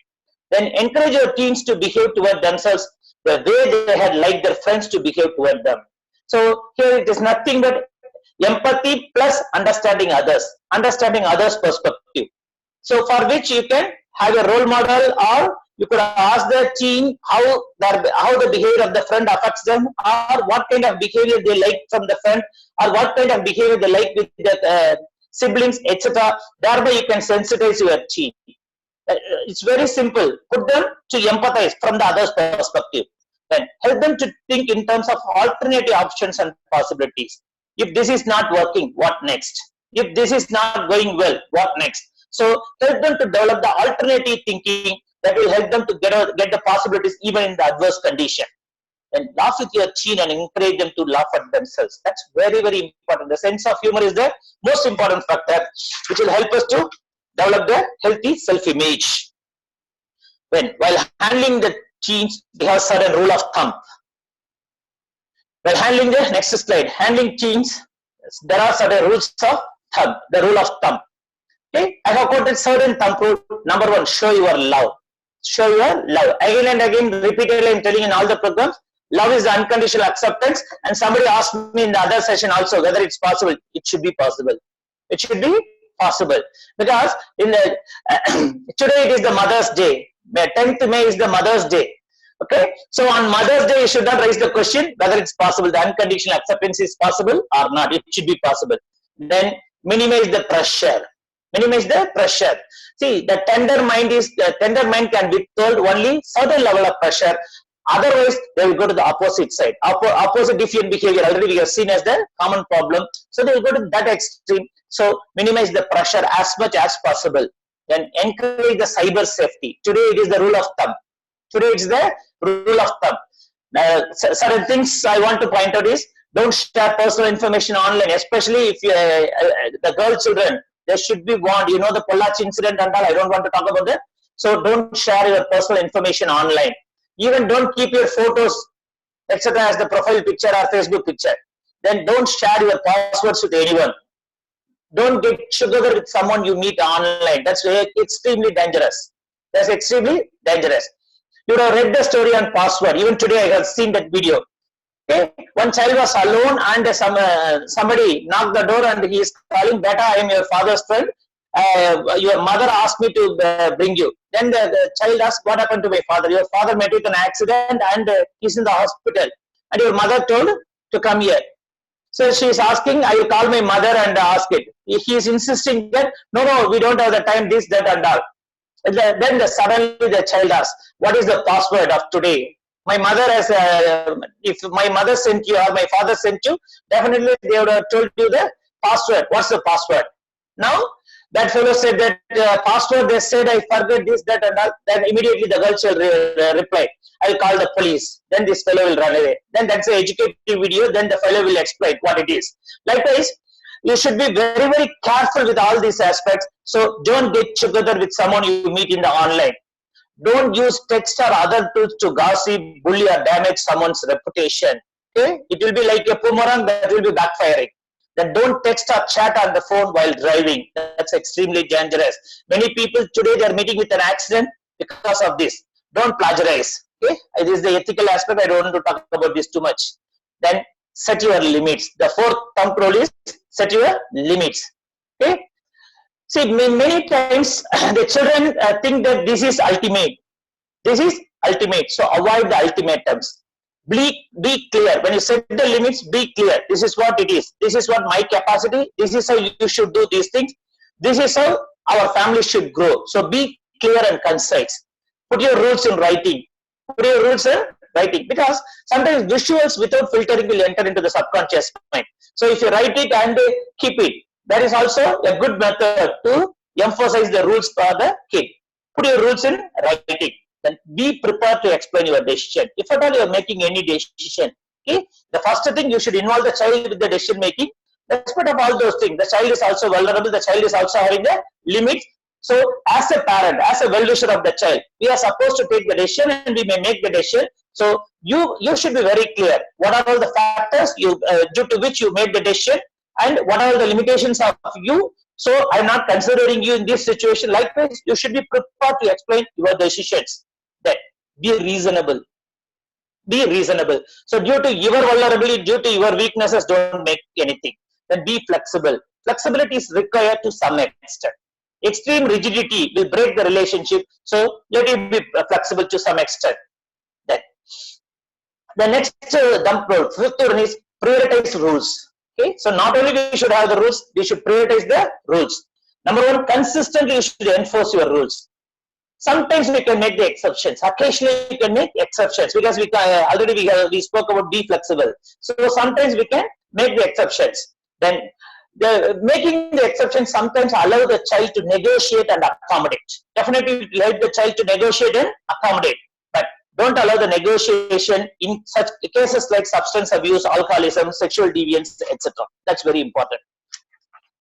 Then encourage your teens to behave toward themselves the way they had liked their friends to behave toward them. So here it is nothing but empathy plus understanding others' perspective. So for which you can have a role model, or you could ask the teen how the behavior of the friend affects them, or what kind of behavior they like from the friend, or what kind of behavior they like with the siblings, etc. Thereby you can sensitize your teen. It's very simple. Put them to empathize from the other's perspective. Then help them to think in terms of alternative options and possibilities. If this is not working, what next? If this is not going well, what next? So help them to develop the alternative thinking that will help them to get the possibilities even in the adverse condition. And laugh with your teen and encourage them to laugh at themselves. That's very, very important. The sense of humor is the most important factor which will help us to develop the healthy self-image. While handling the teens, they have a certain rule of thumb. While handling the next slide, handling teens, there are certain rules of thumb. The rule of thumb. Okay, I have quoted certain thumb rule. Number one, show your love. Show your love. Again and again, repeatedly, I'm telling in all the programs, love is the unconditional acceptance. And somebody asked me in the other session also whether it's possible. It should be possible. It should be possible, because in the today it is the Mother's Day. 10th May is the Mother's Day. Okay, so on Mother's Day you should not raise the question whether it's possible, the unconditional acceptance is possible or not. It should be possible. Then minimize the pressure. Minimize the pressure. See, the tender mind can withhold only certain level of pressure. Otherwise, they will go to the opposite side. Opposite defiant behavior already we have seen as the common problem. So they will go to that extreme. So minimize the pressure as much as possible. Then encourage the cyber safety. Today it is the rule of thumb. Today it's the rule of thumb. Certain things I want to point out is, don't share personal information online, especially if the girl children, they should be warned. You know the Pollachi incident and all, I don't want to talk about that. So don't share your personal information online. Even don't keep your photos, etc. as the profile picture or Facebook picture. Then don't share your passwords with anyone. Don't get together with someone you meet online. That's extremely dangerous. That's extremely dangerous. You would have read the story on password. Even today I have seen that video. Okay, one child was alone and somebody knocked the door and he is calling, "Beta, I am your father's friend. Your mother asked me to bring you." Then the child asked, "What happened to my father?" "Your father met with an accident and he's in the hospital. And your mother told to come here." So she is asking, "I will call my mother and ask it." He is insisting that, no, we don't have the time, this, that and all. Then suddenly the child asks, what is the password of today? My mother has, if my mother sent you or my father sent you, definitely they would have told you the password. What's the password? Now, that fellow said that password, they said, I forget this, that, and that. Then immediately the girl shall reply, I'll call the police. Then this fellow will run away. Then that's an educative video. Then the fellow will explain what it is. Likewise, you should be very, very careful with all these aspects. So don't get together with someone you meet in the online. Don't use text or other tools to gossip, bully, or damage someone's reputation. Okay? It will be like a boomerang that will be backfiring. Then don't text or chat on the phone while driving. That's extremely dangerous. Many people today, they are meeting with an accident because of this. Don't plagiarize. Okay? This is the ethical aspect. I don't want to talk about this too much. Then set your limits. The fourth thumb rule is set your limits. Okay? See, many times the children think that this is ultimate. This is ultimate. So avoid the ultimatums. Be clear. When you set the limits, be clear. This is what it is. This is what my capacity. This is how you should do these things. This is how our family should grow. So be clear and concise. Put your rules in writing. Put your rules in writing. Because sometimes visuals without filtering will enter into the subconscious mind. So if you write it and keep it, that is also a good method to emphasize the rules for the kid. Put your rules in writing. Then be prepared to explain your decision. If at all you are making any decision, okay, the first thing you should involve the child with the decision making. Despite of all those things, the child is also vulnerable. The child is also having the limits. So, as a parent, as a well-wisher of the child, we are supposed to take the decision, and we may make the decision. So, you should be very clear. What are all the factors due to which you made the decision, and what are the limitations of you? So, I'm not considering you in this situation. Likewise, you should be prepared to explain your decisions. That be reasonable. Be reasonable. So, due to your vulnerability, due to your weaknesses, don't make anything. Then be flexible. Flexibility is required to some extent. Extreme rigidity will break the relationship. So, let it be flexible to some extent. Then, the next dump rule, fifth one is prioritize rules. Okay, so not only we should have the rules, we should prioritize the rules. Number one, consistently you should enforce your rules. Sometimes we can make the exceptions. Occasionally we can make exceptions because we can, already we spoke about be flexible. So sometimes we can make the exceptions. Then making the exceptions sometimes allow the child to negotiate and accommodate. Definitely help the child to negotiate and accommodate. But don't allow the negotiation in such cases like substance abuse, alcoholism, sexual deviance, etc. That's very important.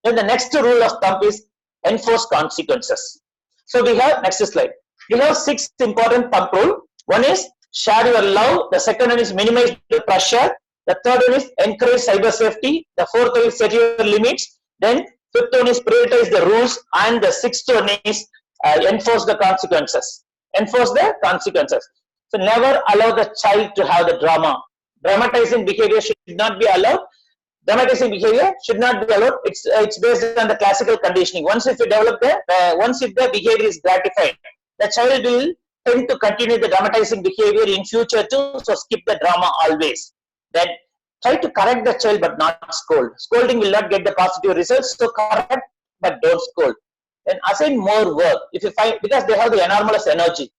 Then the next rule of thumb is enforce consequences. So we have, next slide, we have 6 important thumb rule. One is share your love. The second one is minimize the pressure. The third one is encourage cyber safety. The fourth one is set your limits. Then fifth one is prioritize the rules. And the sixth one is enforce the consequences. Enforce the consequences. So never allow the child to have the drama. Dramatizing behavior should not be allowed. Dramatizing behavior should not be allowed. It's based on the classical conditioning. Once if you develop once if the behavior is gratified, the child will tend to continue the dramatizing behavior in future too. So skip the drama always. Then try to correct the child but not scold. Scolding will not get the positive results. So correct but don't scold. Then assign more work if you find, because they have the enormous energy.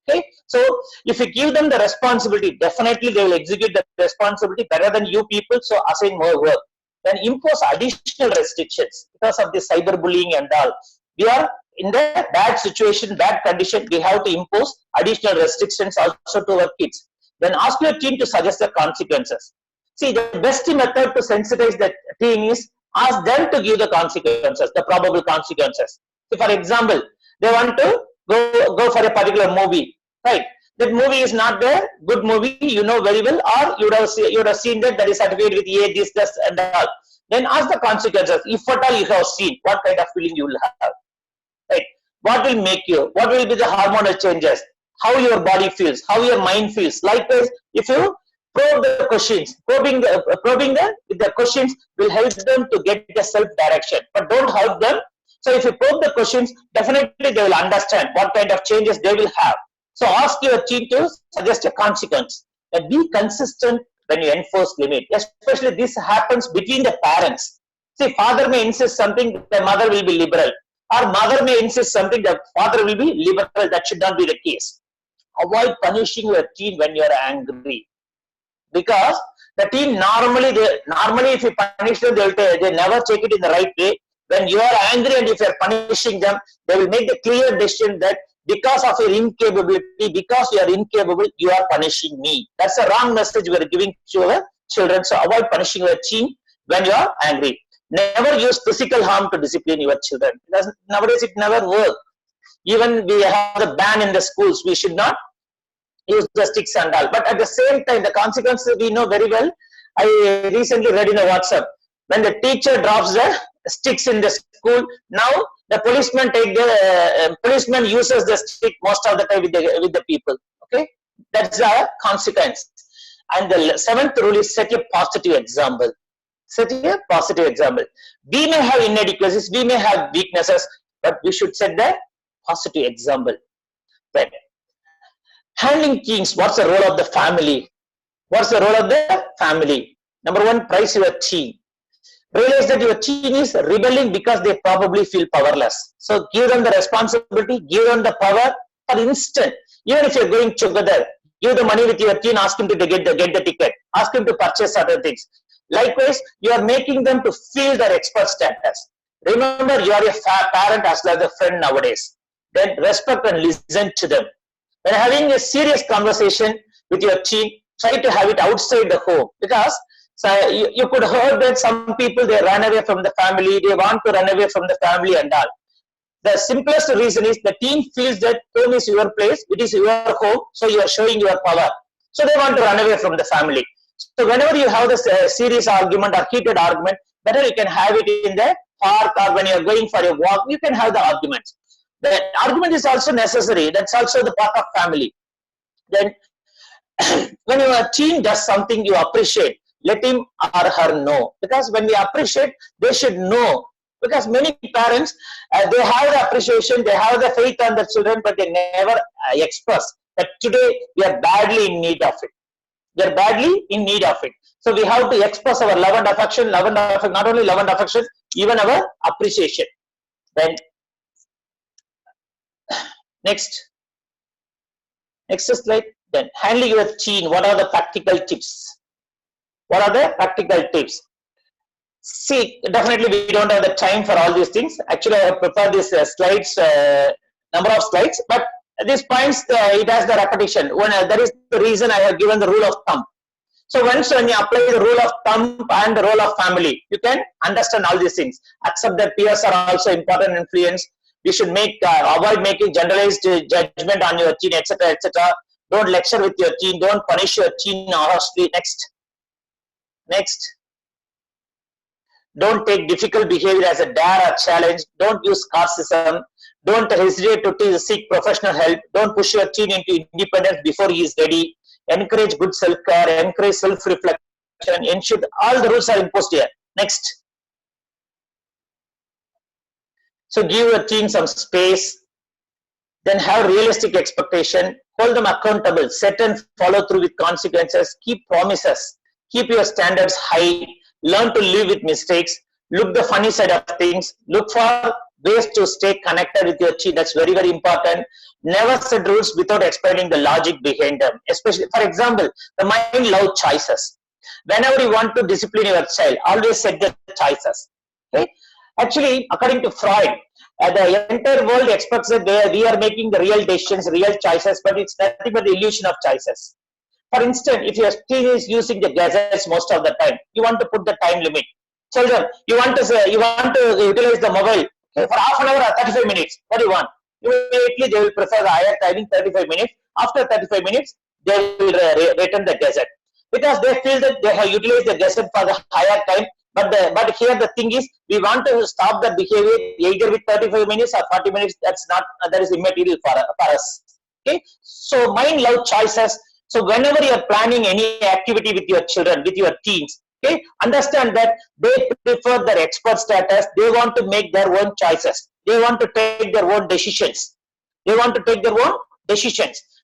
Okay, so if you give them the responsibility, definitely they will execute the responsibility better than you people. So assign more work. Then impose additional restrictions because of this cyberbullying and all. We are in the bad situation, bad condition. We have to impose additional restrictions also to our kids. Then ask your teen to suggest the consequences. See, the best method to sensitize the teen is ask them to give the consequences, the probable consequences. So, for example, they want to go for a particular movie, right? That movie is not the good movie, you know very well, or you would have seen that is certified with A, this, and all. Then ask the consequences. If at all you have seen, what kind of feeling you will have, right? What will make you? What will be the hormonal changes? How your body feels? How your mind feels? Likewise, if you probe the questions, probing the questions will help them to get the self-direction, but don't help them. So if you probe the questions, definitely they will understand what kind of changes they will have. So ask your teen to suggest a consequence. And be consistent when you enforce limit. Especially this happens between the parents. See, father may insist something, the mother will be liberal. Or mother may insist something, the father will be liberal. That should not be the case. Avoid punishing your teen when you are angry, because the teen normally if you punish them, they never take it in the right way. When you are angry and if you are punishing them, they will make the clear decision that because of your incapability, because you are incapable, you are punishing me. That's a wrong message we are giving to our children. So avoid punishing your teen when you are angry. Never use physical harm to discipline your children. Nowadays it never works. Even we have the ban in the schools. We should not use the sticks and all. But at the same time, the consequences we know very well. I recently read in a WhatsApp, when the teacher drops the sticks in the school, now the policeman uses the stick most of the time with the people. Okay, that's a consequence. And the seventh rule is set a positive example. Set a positive example. We may have inadequacies, we may have weaknesses, but we should set the positive example. Right. Handling teens, what's the role of the family? What's the role of the family? Number one, praise your teen. Realize that your teen is rebelling because they probably feel powerless. So give them the responsibility, give them the power. For instance, even if you're going together, give the money with your teen, ask him to get the ticket, ask him to purchase other things. Likewise, you are making them to feel their expert status. Remember, you are a parent as well as a friend nowadays. Then respect and listen to them. When having a serious conversation with your teen, try to have it outside the home, because you could hear that some people, they run away from the family, they want to run away from the family and all. The simplest reason is the teen feels that home is your place, it is your home, so you are showing your power. So they want to run away from the family. So whenever you have this serious argument or heated argument, better you can have it in the park, or when you are going for a walk, you can have the arguments. The argument is also necessary. That's also the part of family. Then when your teen does something you appreciate, let him or her know. Because when we appreciate, they should know. Because many parents, they have the appreciation, they have the faith on the children, but they never express that today we are badly in need of it. We are badly in need of it. So we have to express our love and affection, not only love and affection, even our appreciation. Then next slide. Then handling your teen, what are the practical tips? What are the practical tips? See, definitely we don't have the time for all these things. Actually, I have prepared these slides, number of slides, but these points, it has the repetition. That is the reason I have given the rule of thumb. So when you apply the rule of thumb and the role of family, you can understand all these things. Accept that peers are also important influence. You should avoid making generalized judgment on your teen, etc., etc. Don't lecture with your teen. Don't punish your teen harshly. Next. Don't take difficult behavior as a dare or challenge. Don't use scarcism. Don't hesitate to seek professional help. Don't push your teen into independence before he is ready. Encourage good self-care. Encourage self-reflection. Ensure all the rules are imposed here. Next. So give your teen some space. Then have realistic expectation. Hold them accountable. Set and follow through with consequences. Keep promises. Keep your standards high. Learn to live with mistakes. Look the funny side of things. Look for ways to stay connected with your teen. That's very, very important. Never set rules without explaining the logic behind them. Especially, for example, the mind loves choices. Whenever you want to discipline your child, always set the choices. Okay? Actually, according to Freud, the entire world expects that we are making the real decisions, real choices, but it's nothing but the illusion of choices. For instance, if your teen is using the gadgets most of the time, you want to put the time limit. Children, you want to utilize the mobile for half an hour or 35 minutes. What do you want? Immediately they will prefer the higher timing, 35 minutes. After 35 minutes, they will return the gadget, because they feel that they have utilized the gadget for the higher time. But here the thing is, we want to stop the behavior either with 35 minutes or 40 minutes. That is immaterial for us. Okay, so mind love choices. So whenever you are planning any activity with your children, with your teens, okay, understand that they prefer their expert status. They want to make their own choices. They want to take their own decisions.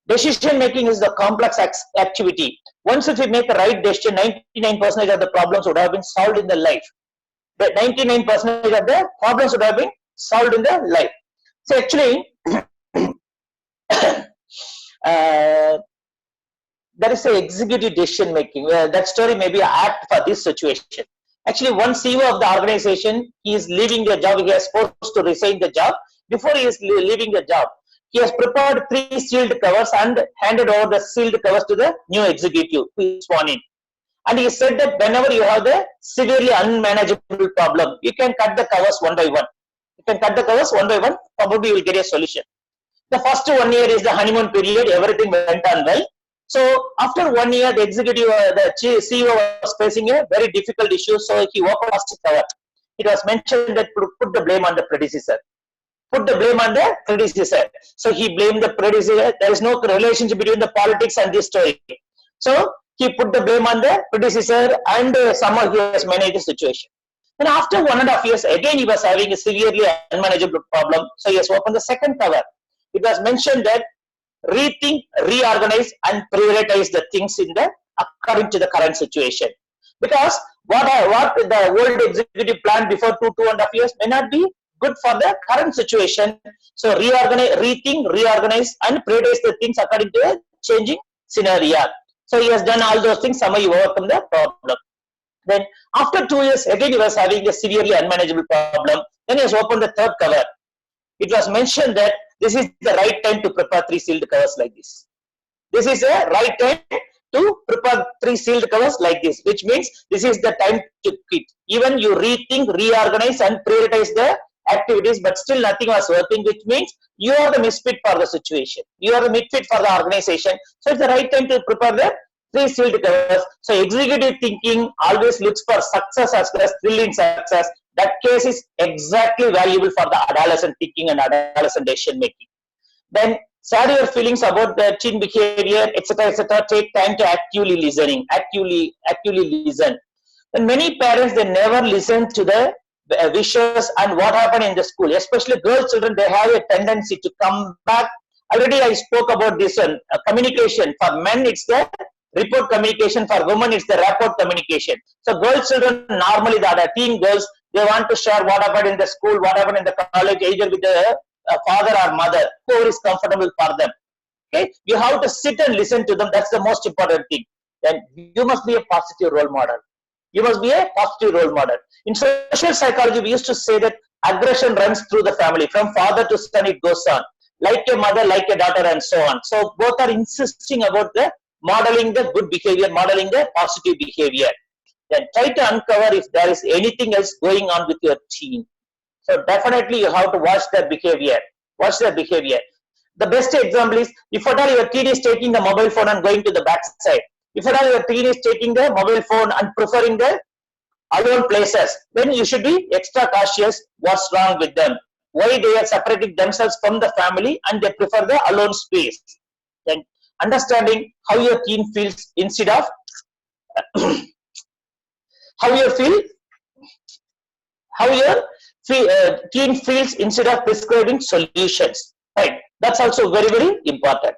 Decision making is the complex activity. Once if we make the right decision, 99% of the problems would have been solved in the life. The 99% of the problems would have been solved in the life. So actually, there is a executive decision making. That story may be apt for this situation. Actually, one CEO of the organization, he is leaving the job. He is supposed to resign the job. Before he is leaving the job, he has prepared 3 sealed covers and handed over the sealed covers to the new executive who is sworn in. And he said that whenever you have the severely unmanageable problem, you can cut the covers one by one. You can cut the covers one by one. Probably you will get a solution. The first 1 year is the honeymoon period. Everything went on well. So after 1 year, the executive, the CEO was facing a very difficult issue. So he opened first cover. It was mentioned that put the blame on the predecessor. Put the blame on the predecessor. So he blamed the predecessor. There is no relationship between the politics and this story. So he put the blame on the predecessor, and somehow he has managed the situation. Then after 1.5 years, again he was having a severely unmanageable problem. So he has opened the second cover. It was mentioned that rethink, reorganize, and prioritize the things in the according to the current situation. Because what the old executive plan before 2.5 years may not be good for the current situation. So rethink, reorganize, and prioritize the things according to the changing scenario. So he has done all those things. Somehow he overcome the problem. Then after 2 years, again he was having a severely unmanageable problem. Then he has opened the third cover. It was mentioned that this is the right time to prepare 3 sealed covers like this. This is the right time to prepare 3 sealed covers like this, which means this is the time to quit. Even you rethink, reorganize, and prioritize the activities, but still nothing was working, which means you are the misfit for the situation. You are the misfit for the organization. So it's the right time to prepare the 3 sealed covers. So executive thinking always looks for success as well as thrill in success. That case is exactly valuable for the adolescent thinking and adolescent decision making. Then share your feelings about the teen behavior, etc. Take time to actively listen. And many parents, they never listen to the wishes and what happened in the school. Especially girl children, they have a tendency to come back. Already I spoke about this one. Communication for men, it's the report communication. For women, it's the rapport communication. So girl children, normally the teen girls, they want to share what happened in the school, what happened in the college, either with the father or mother, whoever is comfortable for them. Okay, you have to sit and listen to them. That's the most important thing. Then you must be a positive role model. You must be a positive role model. In social psychology, we used to say that aggression runs through the family. From father to son, it goes on. Like a mother, like a daughter, and so on. So both are insisting about the modeling the good behavior, modeling the positive behavior. Then try to uncover if there is anything else going on with your teen. So definitely you have to watch their behavior. Watch their behavior. The best example is, if at all your teen is taking the mobile phone and going to the backside, if at all your teen is taking the mobile phone and preferring the alone places, then you should be extra cautious what's wrong with them. Why they are separating themselves from the family and they prefer the alone space. Then understanding how your teen feels instead of how your teen feels instead of prescribing solutions. Right? That's also very, very important.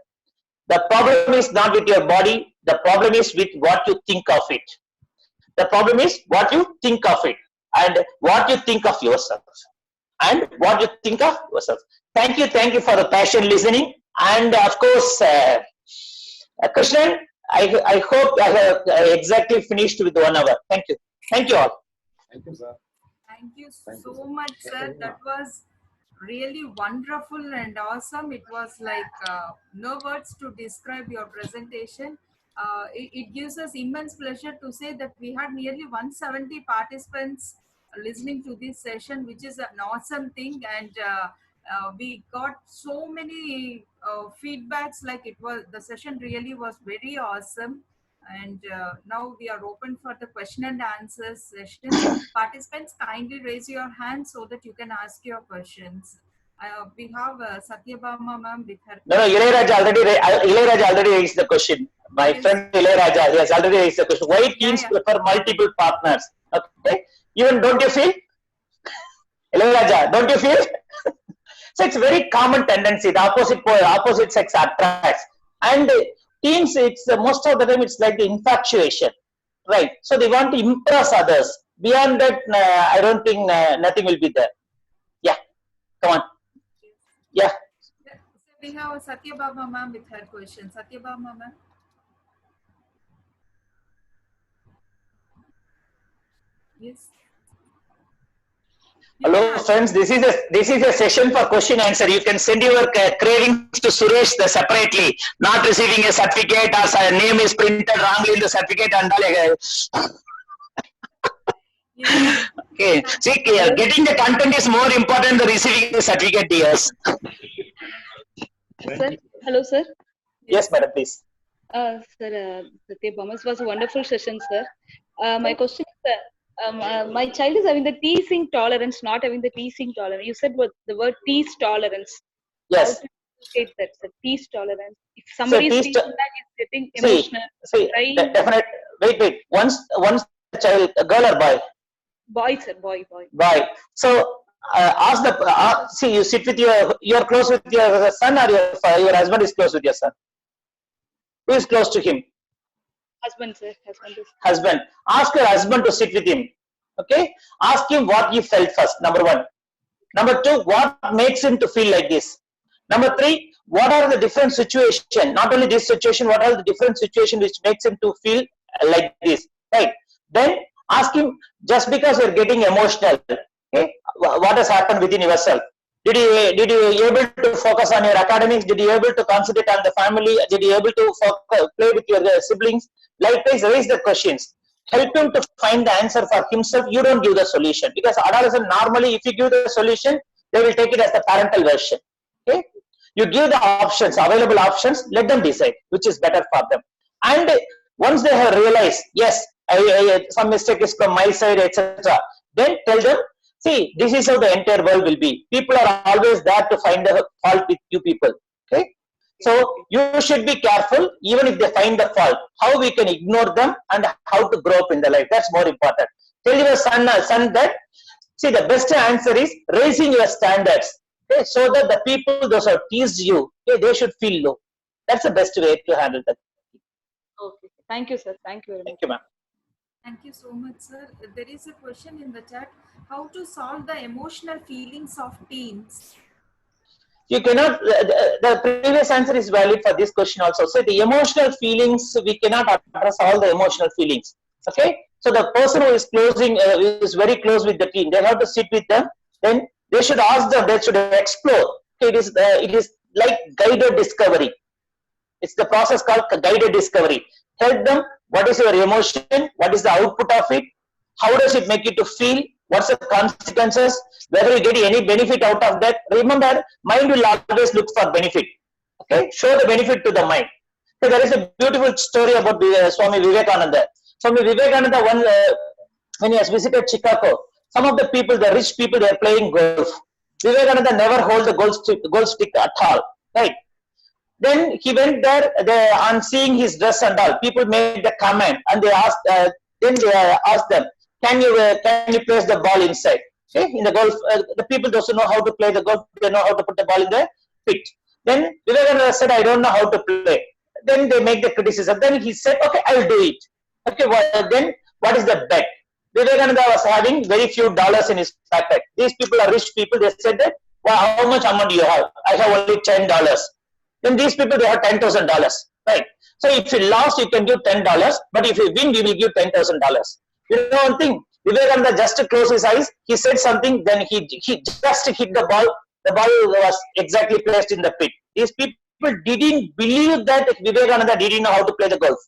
The problem is not with your body. The problem is with what you think of it. The problem is what you think of it and what you think of yourself. And what you think of yourself. Thank you for the passion listening. And of course, Krishnan, I hope I have exactly finished with 1 hour. Thank you. Thank you all. Thank you, sir. Thank you so much, sir. That was really wonderful and awesome. It was like no words to describe your presentation. It gives us immense pleasure to say that we had nearly 170 participants listening to this session, which is an awesome thing. And we got so many feedbacks, like the session really was very awesome. And now we are open for the question and answer session. Participants, kindly raise your hand so that you can ask your questions. We have Satyabhama ma'am with her. No, Ilayaraja already raised the question. My friend Ilayaraja, he has already raised the question. Why teens prefer multiple partners? Okay, even don't you feel? Ilayaraja, don't you feel? So it's very common tendency. The opposite sex attracts, and teens, it's most of the time it's like the infatuation, right? So they want to impress others. Beyond that, I don't think nothing will be there. Yeah. Come on. Yeah. So we have Satya Baba ma'am with her question. Satya Baba ma'am. Yes. You Hello, can friends. This is a session for question answer. You can send your cravings to Suresh separately. Not receiving a certificate or name is printed wrongly in the certificate and all. yes. Okay. See, getting the content is more important than receiving the certificate, dears. Sir, hello, sir. Yes, madam, please. Sir, Satya Bamas was a wonderful session, sir. My question is, my child is having the teasing tolerance, not having the teasing tolerance. You said what the word tease tolerance. How Yes. to state that, sir? Tease tolerance. If So somebody is tease teasing back, is getting see, emotional. see, Crying. definite. Wait. Once the child, a girl or boy? Boy, sir, boy. Boy. So ask the. See, you sit with you're close with your son, or your husband is close with your son. Who is close to him? Husband, sir. Husband is. Husband. Ask your husband to sit with him. Okay. Ask him what he felt first. Number one. Number two, what makes him to feel like this? Number three, what are the different situations? Not only this situation, what are the different situations which makes him to feel like this? Right. Then ask him, just because you're getting emotional, okay, what has happened within yourself? Did you able to focus on your academics? Did you able to concentrate on the family? Did you able to play with your siblings? Likewise, raise the questions. Help him to find the answer for himself. You don't give the solution, because adolescent normally, if you give the solution, they will take it as the parental version. Okay, you give the options, available options. Let them decide which is better for them. And once they have realized, yes, some mistake is from my side, etc., then tell them, see, this is how the entire world will be. People are always there to find the fault with you people. Okay. So you should be careful, even if they find the fault, how we can ignore them and how to grow up in the life. That's more important. Tell your son that, see, the best answer is raising your standards, okay, so that the people those who have teased you, okay, they should feel low. That's the best way to handle that. Okay. Thank you, sir. Thank you very much. Thank you, ma'am. Thank you so much, sir. There is a question in the chat. How to solve the emotional feelings of teens? You cannot, the previous answer is valid for this question also. So the emotional feelings, we cannot address all the emotional feelings. Okay. So the person who is is very close with the teen, they have to sit with them. Then they should ask them, they should explore. Okay, it is like guided discovery. It's the process called guided discovery. Help them. What is your emotion? What is the output of it? How does it make you to feel? What's the consequences? Whether you get any benefit out of that. Remember, mind will always look for benefit. Okay, show the benefit to the mind. So there is a beautiful story about Swami Vivekananda. Swami Vivekananda, when he has visited Chicago, some of the people, the rich people, they are playing golf. Vivekananda never hold the golf stick at all. Right. Then he went there. On seeing his dress and all, people made the comment, and they asked. Then they asked them, "Can you place the ball inside?" Okay, in the golf, the people doesn't know how to play the golf. They know how to put the ball in the pit. Then Vivekananda said, "I don't know how to play." Then they make the criticism. Then he said, "Okay, I'll do it." Okay, then what is the bet? Vivekananda was having very few dollars in his pocket. These people are rich people. They said that, "Well, how much amount do you have?" "I have only $10. Then these people, they have $10,000, right? So if you lost, you can give $10, but if you win, we will give $10,000. You know one thing, Vivekananda just closed his eyes, he said something, then he just hit the ball. The ball was exactly placed in the pit. These people didn't believe that Vivekananda didn't know how to play the golf.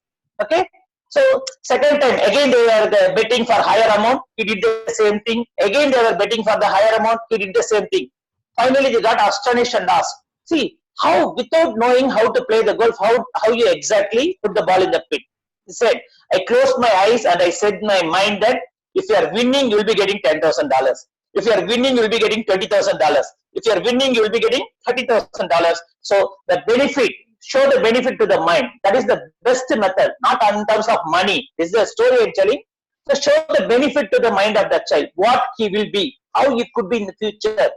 Okay. So second time, again they were betting for higher amount. He did the same thing. Again they were betting for the higher amount. He did the same thing. Finally, they got astonished and asked, "See, how, without knowing how to play the golf, how you exactly put the ball in the pit?" He said, "I closed my eyes and I said in my mind that if you are winning, you will be getting $10,000. If you are winning, you will be getting $20,000. If you are winning, you will be getting $30,000. So the benefit, show the benefit to the mind. That is the best method, not in terms of money. This is a story I'm telling. So show the benefit to the mind of that child, what he will be, how he could be in the future.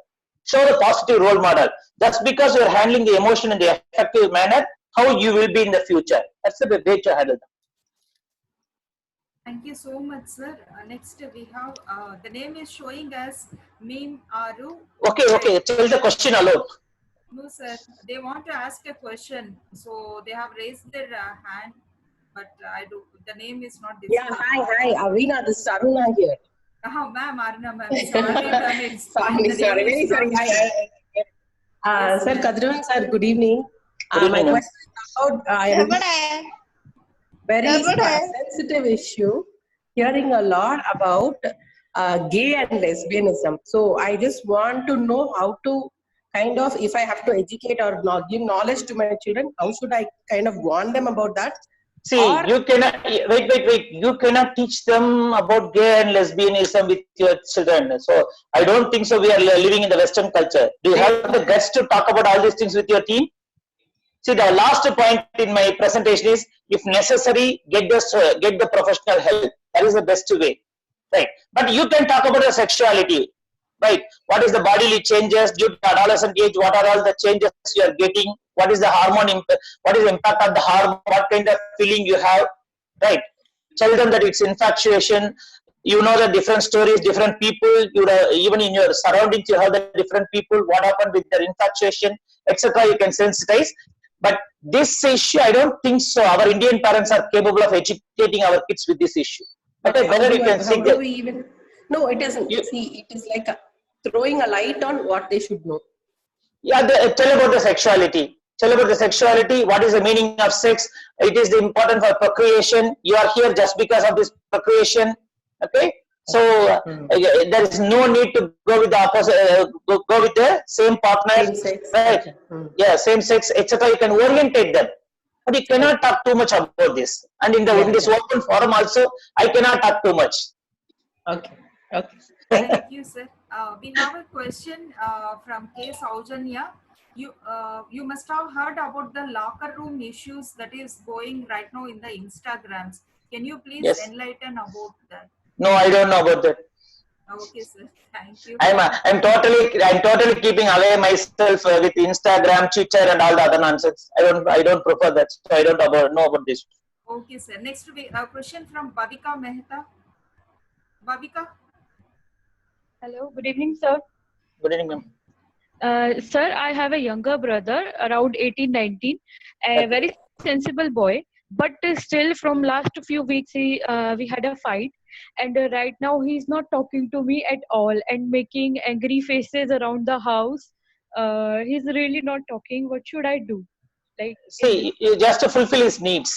Show the positive role model. Just because you are handling the emotion in the effective manner, how you will be in the future. That's the way to handle them. Thank you so much, sir. Next, we have the name is showing us Meme Aru. Okay, tell the question aloud. No, sir. They want to ask a question, so they have raised their hand, but I do. The name is not Yeah, displaying. hi, Avina, this is Aruna here. Oh, ma'am, Aruna, ma'am. Sorry, ma'am. It's fine. The name Sorry, is very sorry. not displaying. Yes, Sir, ma'am. Kadrivan sir, good evening. Good My evening, ma'am. question is about I am very sensitive issue, hearing a lot about gay and lesbianism. So I just want to know how to kind of, if I have to educate or not, give knowledge to my children, how should I kind of warn them about that? See, Or you cannot wait. You cannot teach them about gay and lesbianism with your children. So I don't think so. We are living in the Western culture. Do you have the guts to talk about all these things with your team? See, the last point in my presentation is, if necessary, get the professional help. That is the best way, right? But you can talk about the sexuality, right? What is the bodily changes due to adolescent age? What are all the changes you are getting? What is the hormone impact? What is the impact of the hormone? What kind of feeling you have, right? Tell them that it's infatuation. You know the different stories, different people. Even in your surroundings, you have the different people. What happened with their infatuation, etc. You can sensitize. But this issue, I don't think so. Our Indian parents are capable of educating our kids with this issue. But better you can how seek do we even? No, it isn't. you, See, it is like throwing a light on what they should know. yeah, tell about the sexuality. Tell about the sexuality. What is the meaning of sex? It is important for procreation. You are here just because of this procreation. Okay, so there is no need to go with the opposite. Go with the same partner. Same sex. Right? Okay. Yeah, same sex, etc. You can orientate them, but you cannot talk too much about this. And in this open forum also, I cannot talk too much. Okay. Okay. Thank you, sir. We have a question from K. Saujanya. You must have heard about the locker room issues that is going right now in the Instagrams. Can you please Yes. enlighten about that? No, I don't know about that. Okay, sir. Thank you. I'm totally keeping away myself with Instagram, Twitter, and all the other nonsense. I don't prefer that. So I don't know about this. Okay, sir. Next, we a question from Bhavika Mehta. Bhavika. Hello, good evening, sir. Good evening, ma'am. Sir, I have a younger brother, around 18, 19, a very sensible boy, but still from last few weeks we had a fight, and right now he's not talking to me at all and making angry faces around the house. He's really not talking. What should I do? Like, See, you just to fulfill his needs.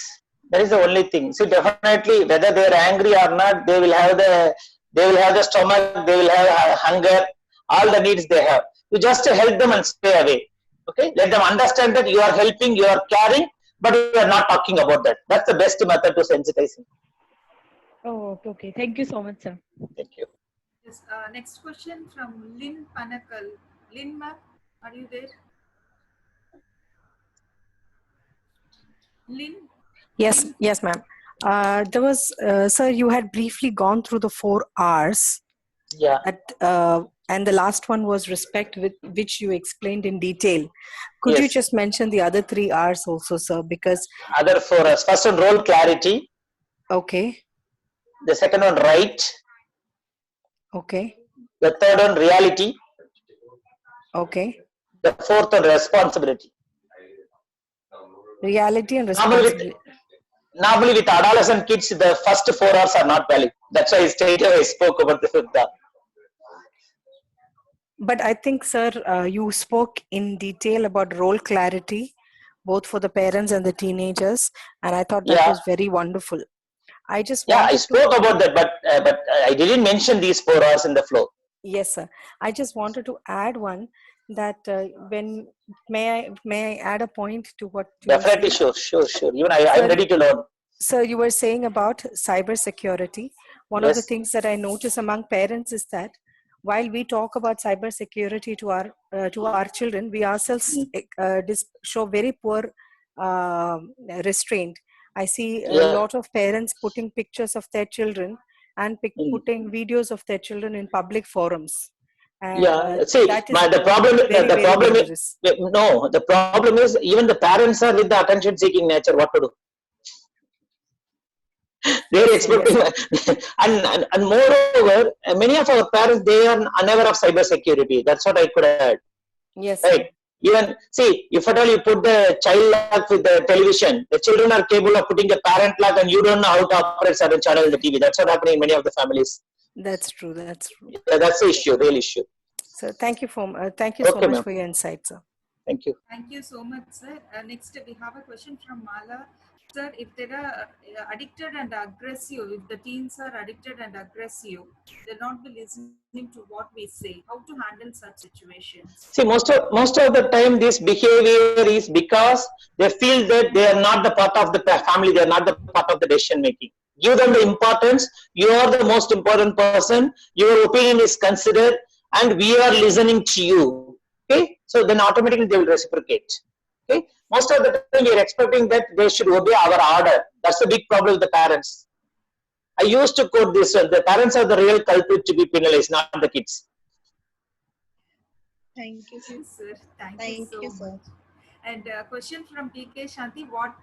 That is the only thing. See, definitely, whether they are angry or not, they will have the stomach, they will have hunger, all the needs they have. You just help them and stay away. Okay, let them understand that you are helping, you are caring, but you are not talking about that. That's the best method to sensitize him. oh, okay. Thank you so much, sir. Thank you. Yes, next question from Lynn Panakal. Lynn, ma'am, are you there? Lynn? Yes, ma'am. There was, sir, you had briefly gone through the 4 R's. Yeah. And the last one was respect, with which you explained in detail. Could you Yes. just mention the other 3 R's also, sir? Because Other 4 R's. First one, role clarity. okay, The second one, right. okay, The third one, reality. okay. The fourth one, responsibility. Reality and Normally responsibility. with adolescent kids, the first 4 R's are not valid. That's why I spoke about the. But I think, sir, you spoke in detail about role clarity, both for the parents and the teenagers, and I thought that Yeah. was very wonderful. I just Yeah, I wanted to, spoke about that, but I didn't mention these 4 R's in the flow. yes, sir. I just wanted to add one that when may I add a point to what you were Definitely, saying? sure. Even I'm Sir, ready to learn. Sir, you were saying about cyber security. One of the Yes. things that I notice among parents is that while we talk about cyber security to our children, we ourselves show very poor restraint. I see a Yeah. lot of parents putting pictures of their children and putting videos of their children in public forums. And Yeah. See, that is the problem is very, the very problem is dangerous. no. The problem is even the parents are with the attention-seeking nature. What to do? They are Yes, expecting, and moreover, many of our parents, they are unaware of cyber security. That's what I could add. yes, Right. Even see, if at all you put the child lock with the television, the children are capable of putting the parent lock, and you don't know how to operate certain channel in the TV. That's what happening in many of the families. that's true. That's true. Yeah, that's the issue, real issue. So thank you thank you so Okay, much ma'am. for your insight, sir. Thank you. Thank you so much, sir. Next, we have a question from Mala. Sir, if they are addicted and aggressive, if the teens are addicted and aggressive, they'll not be listening to what we say. How to handle such situations? See, most of the time, this behavior is because they feel that they are not the part of the family. They are not the part of the decision making. Give them the importance. You are the most important person. Your opinion is considered, and we are listening to you. Okay, so then automatically they will reciprocate. Okay, most of the time we are expecting that they should obey our order. That's the big problem with the parents. I used to quote this one: the parents are the real culprit to be penalized, not the kids. Thank you. Thank you, sir. Thank Thank you you, so sir. much. And a question from TK Shanti. What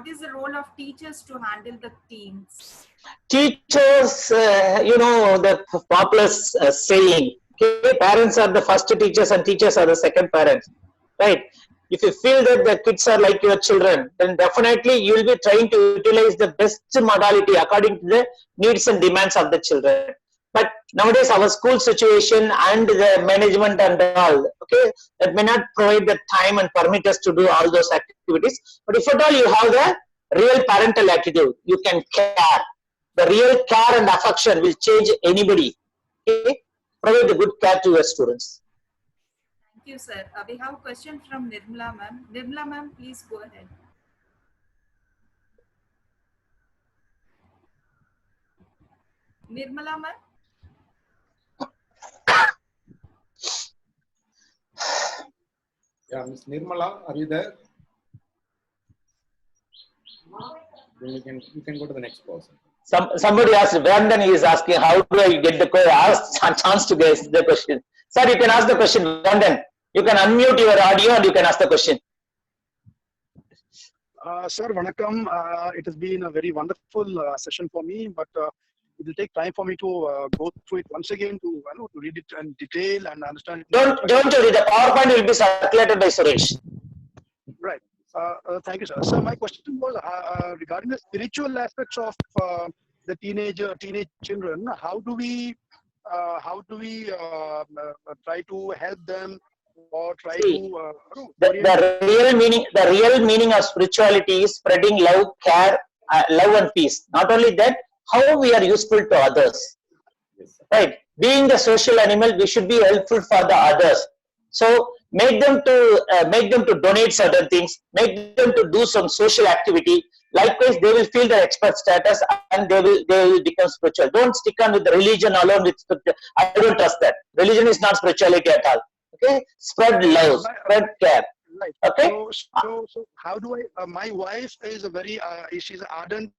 is the role of teachers to handle the teens? Teachers, the popular saying, okay, parents are the first teachers and teachers are the second parents, right? If you feel that the kids are like your children, then definitely you will be trying to utilize the best modality according to the needs and demands of the children. But nowadays our school situation and the management and all, okay, that may not provide the time and permit us to do all those activities. But if at all you have the real parental attitude, you can care. The real care and affection will change anybody. Okay? Provide the good care to your students. Thank you, sir. We have a question from Nirmala ma'am. Nirmala ma'am, please go ahead. Nirmala ma'am? Yeah, Ms. Nirmala, are you there? Then you can go to the next person. Somebody asked, Brandon is asking, how do I get the chance to get the question? Sir, you can ask the question, Brandon. You can unmute your audio and you can ask the question. Sir, Vanakkam. It has been a very wonderful session for me, but it will take time for me to go through it once again to read it in detail and understand. Don't worry, the PowerPoint will be circulated by Suresh. Right. Thank you, sir. So my question was regarding the spiritual aspects of the teenage children. How do we try to help them or try to the real meaning of spirituality is spreading love, care, love and peace. Not only that, how we are useful to others. Yes, Right? Being the social animal, we should be helpful for the others. So make them to donate certain things, make them to do some social activity. Likewise, they will feel their expert status and they will become spiritual. Don't stick on with the religion alone. I don't trust that. Religion is not spirituality at all. Okay, spread love, spread care. Right. Okay. So how do I? My wife is a very she's an ardent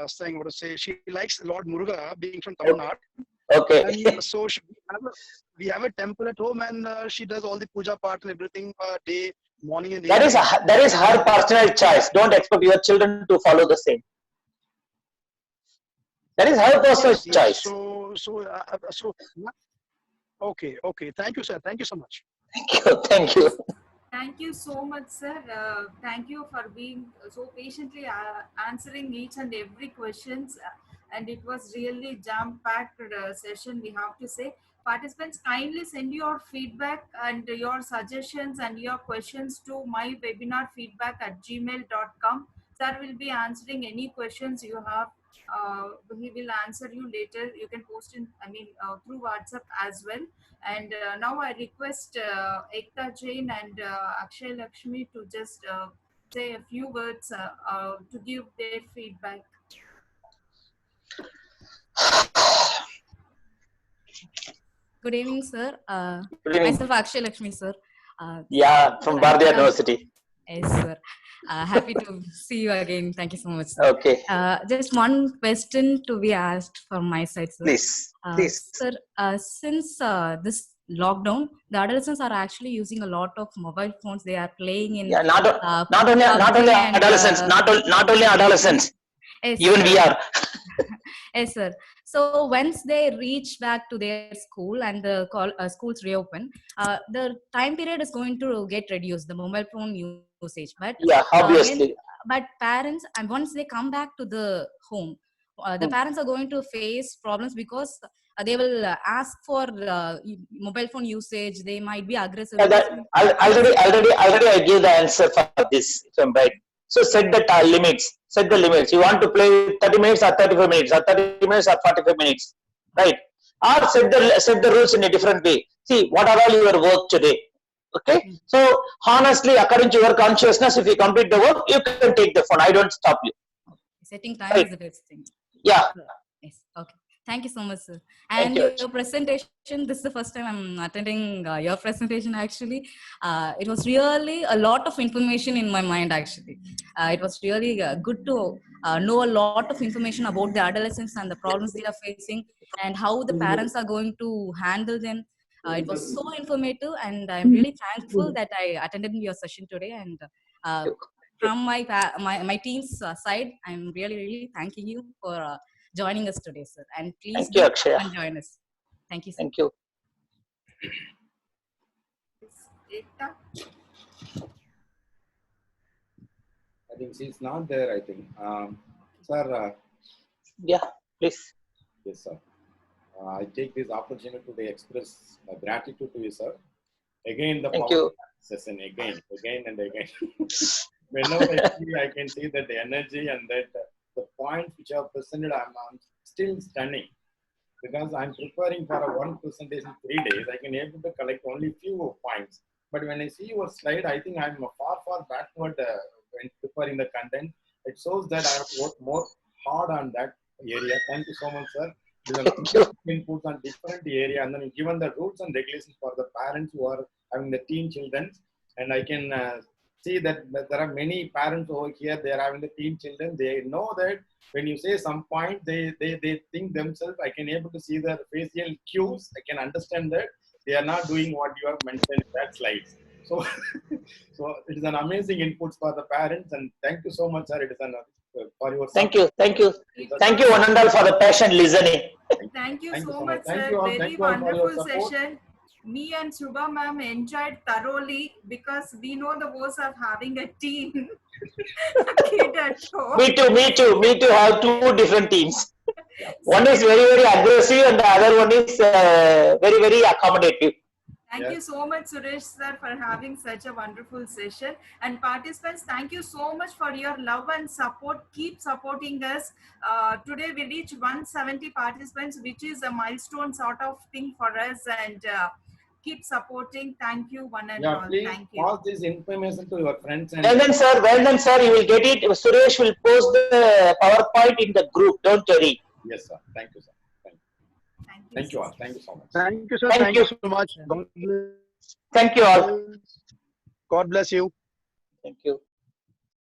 saying what to say. She likes Lord Muruga, being from Tamil Nadu. Okay. And so we have a temple at home, and she does all the puja part and everything day, morning and evening. That is her personal choice. Don't expect your children to follow the same. That is her personal choice. So. Okay. Thank you, sir. Thank you so much. Thank you. Thank you so much, sir. Thank you for being so patiently answering each and every questions. And it was really jam-packed session, we have to say. Participants, kindly send your feedback and your suggestions and your questions to mywebinarfeedback@gmail.com. Sir will be answering any questions you have. He will answer you later. You can post through WhatsApp as well. And now I request Ekta Jain and Akshay Lakshmi to just say a few words to give their feedback. Good evening, sir. Good evening. Myself Akshay Lakshmi, sir. From Bharatiya University. Yes, sir. Happy to see you again. Thank you so much, sir. Okay. Just one question to be asked from my side, sir. Please. Sir, since this lockdown, the adolescents are actually using a lot of mobile phones. They are playing in Not only adolescents. Not only adolescents. Yes, Even sir. we are. Yes, sir. So once they reach back to their school and the schools reopen, the time period is going to get reduced, the mobile phone usage. Yeah, obviously. But parents, and once they come back to the home, the parents are going to face problems because they will ask for mobile phone usage. They might be aggressive. Yeah, Because already I gave the answer for this, if I'm right. So set the limits. Set the limits. You want to play 30 minutes or 35 minutes or 30 minutes or 45 minutes, right? Or set the rules in a different way. See, what are all your work today? Okay. So honestly, according to your consciousness, if you complete the work, you can take the phone. I don't stop you. setting time Right. is the best thing. Yeah. Yes. Okay. Thank you so much, sir. Thank And you. your presentation, this is the first time I'm attending your presentation actually. It was really a lot of information in my mind actually. It was really good to know a lot of information about the adolescents and the problems they are facing and how the parents are going to handle them. It was so informative and I'm really thankful that I attended your session today. And from my team's side, I'm really thanking you for joining us today, sir. And please Thank you, do Akshaya. come and join us. Thank you, sir. Thank you. Ekta? I think she's not there, I think. Sir, Yeah, please. yes, sir. I take this opportunity to express gratitude to you, sir. Again, the Thank power you. session, again and again. Whenever I see, I can see that the energy and that the points which are presented, I'm still stunning. Because I'm preparing for a one presentation 3 days, I can able to collect only few points. But when I see your slide, I think I'm far backward when preparing the content. It shows that I have worked more hard on that area. Thank you so much, sir. There's a lot of inputs on different area, and then given the rules and regulations for the parents who are having the teen children, and I can see that there are many parents over here. They are having the teen children. They know that when you say some point, they think themselves. I can able to see their facial cues. I can understand that they are not doing what you have mentioned in that slides. So, so it is an amazing inputs for the parents, and thank you so much, sir. It is an for your Thank you. support. Thank you. Thank you, one and all, for the passion listening. Thank you Thank you so so much, much. Thank sir. you all. Very Thank you all for your wonderful support. session. Me and Shubha ma'am enjoyed thoroughly because we know the woes of having a teen kid at home. Me too. Have two different teams. One is very aggressive, and the other one is very accommodative. Thank you so much, Suresh sir, for having such a wonderful session. And participants, thank you so much for your love and support. Keep supporting us. Today we reached 170 participants, which is a milestone sort of thing for us. And keep supporting. Thank you, one and all. Please Thank you. pass this information to your friends. And Well then, sir, you will get it. Suresh will post the PowerPoint in the group. Don't worry. Yes, sir. Thank you, sir. Thank you all. Thank you so much. Thank you, sir. Thank Thank you. you so much. God bless. Thank you all. God bless you. Thank you.